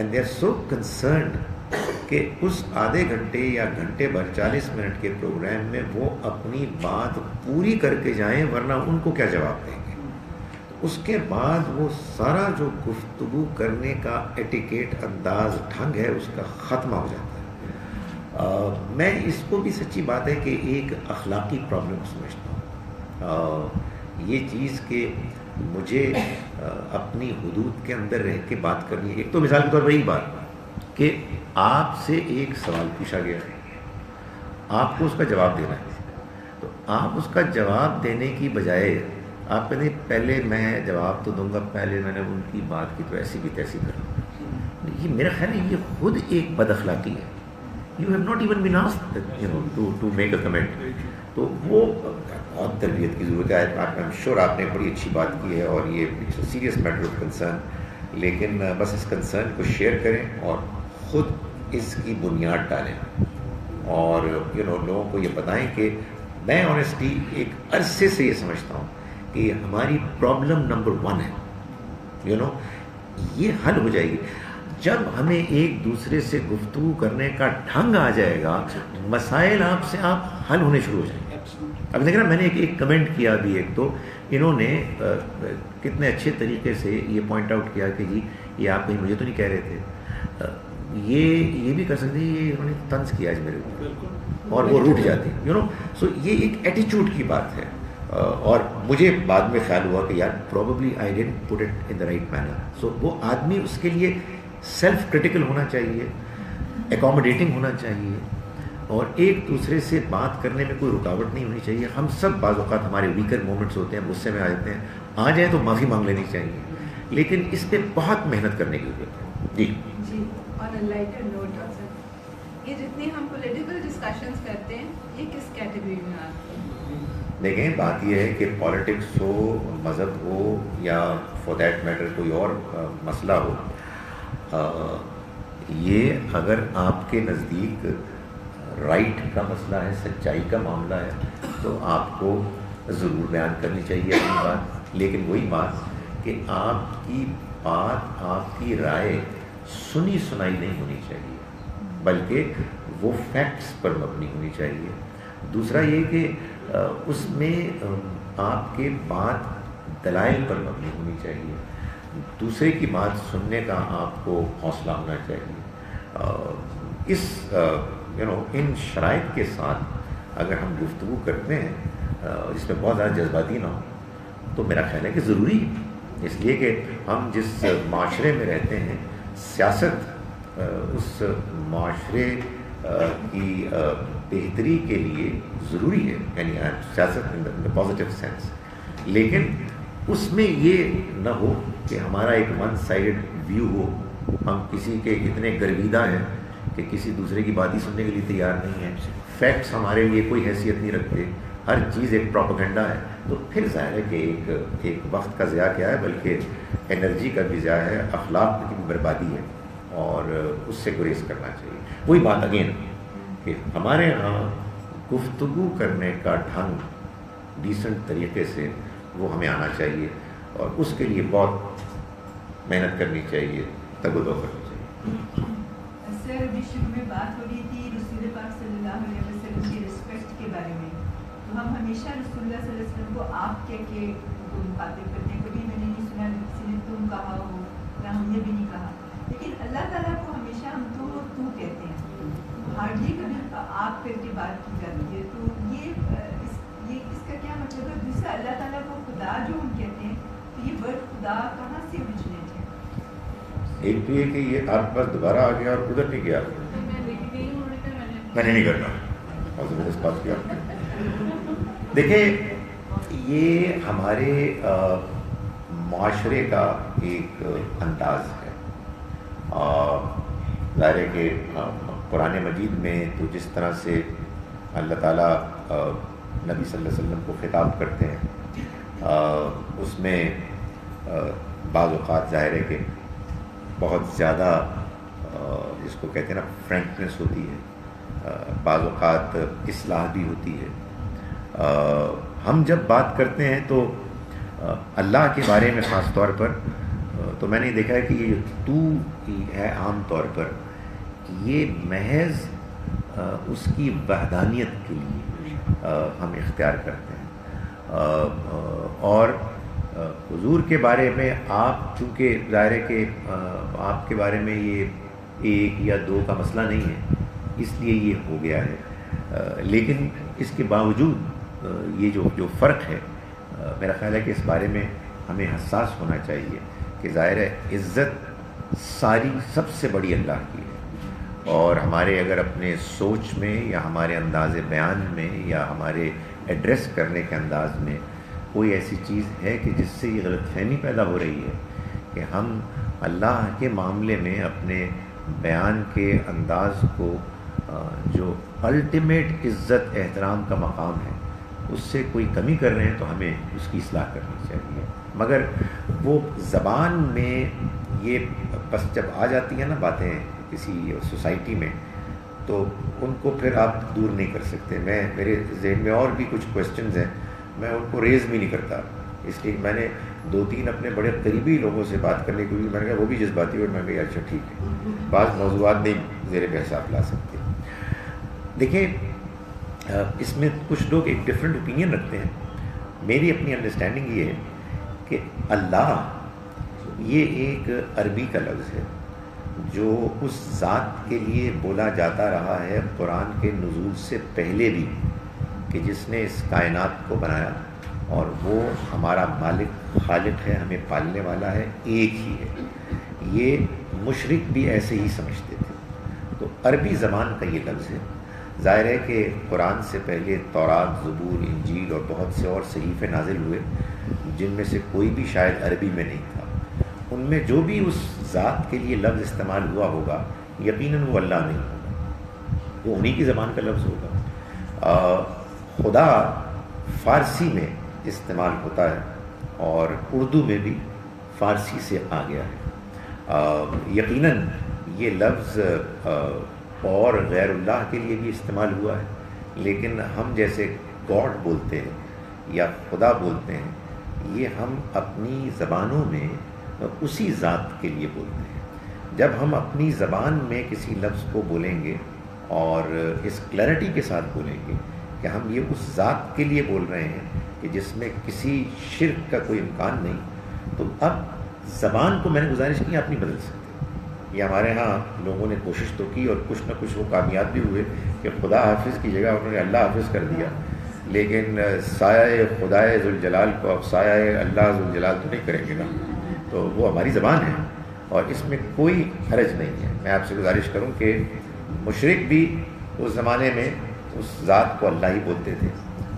A: and they are so concerned کہ اس آدھے گھنٹے یا گھنٹے بھر 40 منٹ کے پروگرام میں وہ اپنی بات پوری کر کے جائیں، ورنہ ان کو کیا جواب دیں گے. اس کے بعد وہ سارا جو گفتگو کرنے کا ایٹیکیٹ، انداز، ڈھنگ ہے، اس کا خاتمہ ہو جاتا ہے. میں اس کو بھی سچی بات ہے کہ ایک اخلاقی پرابلم سمجھتا ہوں. یہ چیز کہ مجھے اپنی حدود کے اندر رہ کے بات کرنی ہے. ایک تو مثال کے طور پر یہی بات کہ آپ سے ایک سوال پوچھا گیا ہے، آپ کو اس کا جواب دینا ہے، تو آپ اس کا جواب دینے کی بجائے آپ کہتے ہیں پہلے میں جواب تو دوں گا، پہلے میں نے ان کی بات کی تو ایسی بھی تیسی کروں. یہ میرا خیال ہے یہ خود ایک بد اخلاقی ہے. You have not even been asked to make a comment. تو وہ بہت تربیت کی ضرورت ہے. آئی ایم شیور آپ نے بڑی اچھی بات کی ہے اور یہ سیریس میٹر آف کنسرن، لیکن بس اس کنسرن کو شیئر کریں اور خود اس کی بنیاد ڈالیں اور لوگوں کو یہ بتائیں کہ میں آنیسٹلی ایک عرصے سے یہ سمجھتا ہوں کہ ہماری پرابلم نمبر 1 ہے. یہ حل ہو جائے گی جب ہمیں ایک دوسرے سے گفتگو کرنے کا ڈھنگ آ جائے گا. مسائل آپ سے آپ حل ہونے شروع ہو جائیں گے. اب دیکھ رہا میں نے ایک کمنٹ کیا ابھی، ایک تو انہوں نے کتنے اچھے طریقے سے یہ پوائنٹ آؤٹ کیا کہ جی یہ آپ کہیں مجھے تو نہیں کہہ رہے تھے. یہ بھی کر سکتے ہیں یہ انہوں نے طنز کیا آج میرے اوپر اور وہ روٹ جاتے ہیں. سو یہ ایک ایٹیچیوڈ کی بات ہے. اور مجھے بعد میں خیال ہوا کہ یار probably I didn't put it in the right manner. سو وہ آدمی اس کے لیے سیلف کرٹیکل ہونا چاہیے، اکوموڈیٹنگ ہونا چاہیے اور ایک دوسرے سے بات کرنے میں کوئی رکاوٹ نہیں ہونی چاہیے. ہم سب بعض اوقات ہمارے ویکر مومنٹس ہوتے ہیں، غصے میں آ جاتے ہیں، آ جائیں تو معافی مانگ لینی چاہیے، لیکن اس پہ بہت محنت کرنے کی ضرورت ہے.
G: جی آن اے لائٹر نوٹ ڈاکٹر، یہ جتنے ہم پولیٹیکل ڈسکشنز کرتے ہیں یہ کس کیٹیگری میں آتے ہیں؟
A: دیکھیں بات یہ ہے کہ پالیٹکس ہو، مذہب ہو یا فار دیٹ میٹر کوئی اور مسئلہ ہو، یہ اگر آپ کے نزدیک رائٹ کا مسئلہ ہے، سچائی کا معاملہ ہے تو آپ کو ضرور بیان کرنی چاہیے اپنی بات. لیکن وہی بات کہ آپ کی بات، آپ کی رائے سنی سنائی نہیں ہونی چاہیے، بلکہ وہ فیکٹس پر مبنی ہونی چاہیے. دوسرا یہ کہ اس میں آپ کے بات دلائل پر مبنی ہونی چاہیے. دوسرے کی بات سننے کا آپ کو حوصلہ ہونا چاہیے. ان شرائط کے ساتھ اگر ہم گفتگو کرتے ہیں جس میں بہت زیادہ جذباتی نہ ہو تو میرا خیال ہے کہ ضروری ہے. اس لیے کہ ہم جس معاشرے میں رہتے ہیں، سیاست اس معاشرے کی بہتری کے لیے ضروری ہے، یعنی سیاست ان دا پازیٹیو سینس. لیکن اس میں یہ نہ ہو کہ ہمارا ایک ون سائڈ ویو ہو، ہم کسی کے اتنے گرویدہ ہیں کہ کسی دوسرے کی بات ہی سننے کے لیے تیار نہیں ہیں، فیکٹس ہمارے لیے کوئی حیثیت نہیں رکھتے، ہر چیز ایک پروپیگنڈا ہے. تو پھر ظاہر ہے کہ ایک وقت کا ضیاع کیا ہے، بلکہ انرجی کا بھی ضیاع ہے، اخلاق کی بھی بربادی ہے اور اس سے گریز کرنا چاہیے. وہی بات اگین کہ ہمارے یہاں گفتگو کرنے کا ڈھنگ ڈیسنٹ طریقے سے وہ ہمیں آنا چاہیے اور اس کے لیے بہت محنت کرنی چاہیے، تگ و دو کرنی چاہیے.
K: سر ابھی شروع میں بات ہو رہی تھی رسول پاک صلی اللہ علیہ وسلم کی رسپیکٹ کے بارے میں، تو ہم ہمیشہ رسول اللہ صلی اللہ علیہ وسلم کو آپ کہہ کے ان کو مخاطب کرتے ہیں. کبھی میں نے نہیں سنا کسی نے تم کہا ہو یا ہم نے بھی نہیں کہا، لیکن اللہ تعالیٰ کو ہمیشہ ہم تو کہتے ہیں، ہارڈلی کبھی آپ کر کے بات کی جاتی ہے. تو یہ اس کا کیا مطلب ہے؟ دوسرا اللہ تعالیٰ کو خدا جو ہم کہتے ہیں تو یہ ورڈ خدا کہاں سے اوریجنیٹ ہے؟
A: ایک تو یہ کہ یہ آپ کے پاس دوبارہ آ گیا اور ادھر نہیں گیا. میں نے نہیں کرنا اور میں نے اس بات کیا. دیکھیں یہ ہمارے معاشرے کا ایک انداز ہے. ظاہر ہے کہ قرآن مجید میں تو جس طرح سے اللہ تعالیٰ نبی صلی اللہ علیہ وسلم کو خطاب کرتے ہیں اس میں بعض اوقات ظاہر ہے کہ بہت زیادہ جس کو کہتے ہیں نا فرینکنس ہوتی ہے، بعض اوقات اصلاح بھی ہوتی ہے. ہم جب بات کرتے ہیں تو اللہ کے بارے میں خاص طور پر تو میں نے دیکھا ہے کہ یہ جو تو ہے عام طور پر یہ محض اس کی وحدانیت کے لیے ہم اختیار کرتے ہیں، اور حضور کے بارے میں آپ چونکہ ظاہر ہے کہ آپ کے بارے میں یہ ایک یا دو کا مسئلہ نہیں ہے، اس لیے یہ ہو گیا ہے، لیکن اس کے باوجود یہ جو فرق ہے، میرا خیال ہے کہ اس بارے میں ہمیں حساس ہونا چاہیے کہ ظاہر ہے عزت ساری سب سے بڑی اللہ کی ہے، اور ہمارے اگر اپنے سوچ میں یا ہمارے انداز بیان میں یا ہمارے ایڈریس کرنے کے انداز میں کوئی ایسی چیز ہے کہ جس سے یہ غلط فہمی پیدا ہو رہی ہے کہ ہم اللہ کے معاملے میں اپنے بیان کے انداز کو جو الٹیمیٹ عزت احترام کا مقام ہے اس سے کوئی کمی کر رہے ہیں، تو ہمیں اس کی اصلاح کرنی چاہیے. مگر وہ زبان میں یہ بس جب آ جاتی ہیں نا باتیں کسی سوسائٹی میں، تو ان کو پھر آپ دور نہیں کر سکتے. میرے ذہن میں اور بھی کچھ کویسچنز ہیں، میں ان کو ریز بھی نہیں کرتا، اس لیے میں نے 2-3 اپنے بڑے قریبی لوگوں سے بات کرنے کی میں نے کہا وہ بھی جذباتی اور میں نے کہا اچھا ٹھیک ہے، بعض موضوعات نہیں زیر بحث آپ لا سکتے. دیکھیں اس میں کچھ لوگ ایک ڈفرینٹ اوپینین رکھتے ہیں. میری اپنی انڈرسٹینڈنگ یہ ہے کہ اللہ یہ ایک عربی کا لفظ ہے جو اس ذات کے لیے بولا جاتا رہا ہے قرآن کے نزول سے پہلے بھی، کہ جس نے اس کائنات کو بنایا اور وہ ہمارا مالک خالق ہے، ہمیں پالنے والا ہے، ایک ہی ہے. یہ مشرک بھی ایسے ہی سمجھتے تھے. تو عربی زبان کا یہ لفظ ہے. ظاہر ہے کہ قرآن سے پہلے تورات، زبور، انجیل اور بہت سے اور صحیفے نازل ہوئے جن میں سے کوئی بھی شاید عربی میں نہیں تھا. ان میں جو بھی اس ذات کے لیے لفظ استعمال ہوا ہوگا یقیناً وہ اللہ نہیں ہوگا، وہ انہی کی زبان کا لفظ ہوگا. خدا فارسی میں استعمال ہوتا ہے اور اردو میں بھی فارسی سے آ گیا ہے. یقیناً یہ لفظ اور غیر اللہ کے لیے بھی استعمال ہوا ہے، لیکن ہم جیسے گاڈ بولتے ہیں یا خدا بولتے ہیں، یہ ہم اپنی زبانوں میں اسی ذات کے لیے بولتے ہیں. جب ہم اپنی زبان میں کسی لفظ کو بولیں گے اور اس کلیئرٹی کے ساتھ بولیں گے کہ ہم یہ اس ذات کے لیے بول رہے ہیں کہ جس میں کسی شرک کا کوئی امکان نہیں، تو اب زبان کو میں نے گزارش کی آپ نہیں بدل سکتے. یہ ہمارے ہاں لوگوں نے کوشش تو کی اور کچھ نہ کچھ وہ کامیاب بھی ہوئے کہ خدا حافظ کی جگہ انہوں نے اللہ حافظ کر دیا، لیکن سایہ خدائے ذوالجلال کو اب سایہ اللہ ذوالجلال تو نہیں کریں گے نا. تو وہ ہماری زبان ہے اور اس میں کوئی حرج نہیں ہے. میں آپ سے گزارش کروں کہ مشرک بھی اس زمانے میں اس ذات کو اللہ ہی بولتے تھے،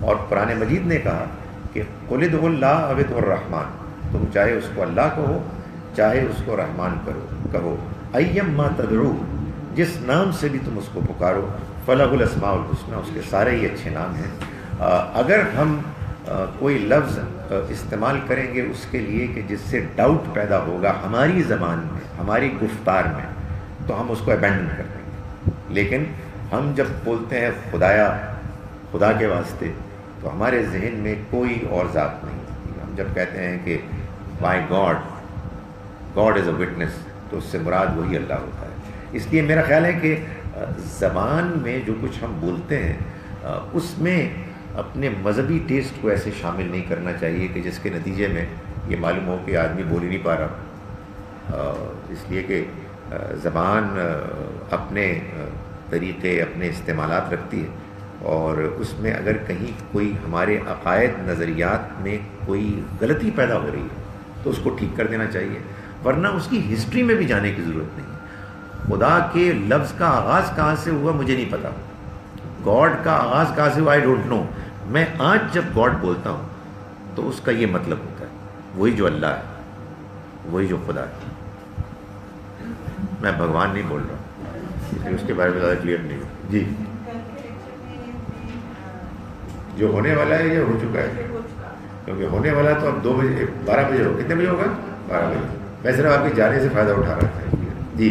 A: اور قرآن مجید نے کہا کہ قل ادعوا اللہ او ادعوا الرحمن، تم چاہے اس کو اللہ کہو چاہے اس کو رحمان کہو، ایما تدعو، جس نام سے بھی تم اس کو پکارو، فلہ الاسماء الحسنی، اس کے سارے ہی اچھے نام ہیں. اگر ہم کوئی لفظ استعمال کریں گے اس کے لیے کہ جس سے ڈاؤٹ پیدا ہوگا ہماری زبان میں، ہماری گفتار میں، تو ہم اس کو ابینڈن کر دیں گے. لیکن ہم جب بولتے ہیں خدایا، خدا کے واسطے، تو ہمارے ذہن میں کوئی اور ذات نہیں ہوتی. ہم جب کہتے ہیں کہ مائی گاڈ از اے وٹنس، تو اس سے مراد وہی اللہ ہوتا ہے. اس لیے میرا خیال ہے کہ زبان میں جو کچھ ہم بولتے ہیں اس میں اپنے مذہبی ٹیسٹ کو ایسے شامل نہیں کرنا چاہیے کہ جس کے نتیجے میں یہ معلوم ہو کہ آدمی بول ہی نہیں پا رہا. اس لیے کہ زبان اپنے طریقے، اپنے استعمالات رکھتی ہے، اور اس میں اگر کہیں کوئی ہمارے عقائد، نظریات میں کوئی غلطی پیدا ہو رہی ہے تو اس کو ٹھیک کر دینا چاہیے، ورنہ اس کی ہسٹری میں بھی جانے کی ضرورت نہیں. خدا کے لفظ کا آغاز کہاں سے ہوا مجھے نہیں پتا، گاڈ کا آغاز کہاں سے ہوا آئی ڈونٹ نو. میں آج جب گاڈ بولتا ہوں تو اس کا یہ مطلب ہوتا ہے وہی جو اللہ ہے، وہی جو خدا ہے. میں بھگوان نہیں بول رہا اس لیے اس کے بارے میں زیادہ کلیئر نہیں ہوں. جی جو ہونے والا ہے یا ہو چکا ہے؟ کیونکہ ہونے والا تو اب 2 بجے 12 بجے ہو، کتنے بجے ہوگا؟ 12 بجے. میں صرف آپ کے جانے سے فائدہ اٹھا رہا تھا. جی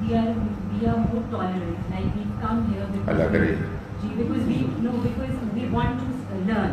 D: we are more tolerant, like we come here because we want to learn,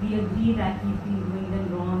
D: we agree that we've been doing them wrong,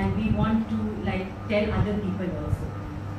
D: and we want to like tell other people also,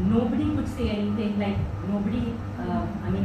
L: nobody could say anything, like nobody I mean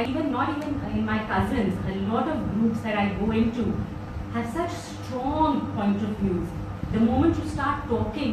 L: even not even in my cousins, a lot of groups that I go into have such strong point of views. The moment you start talking,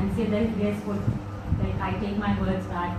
L: and say that yes, like I take my words back.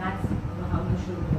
L: that's how you should go.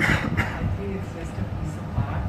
M: I think it's just a piece of art.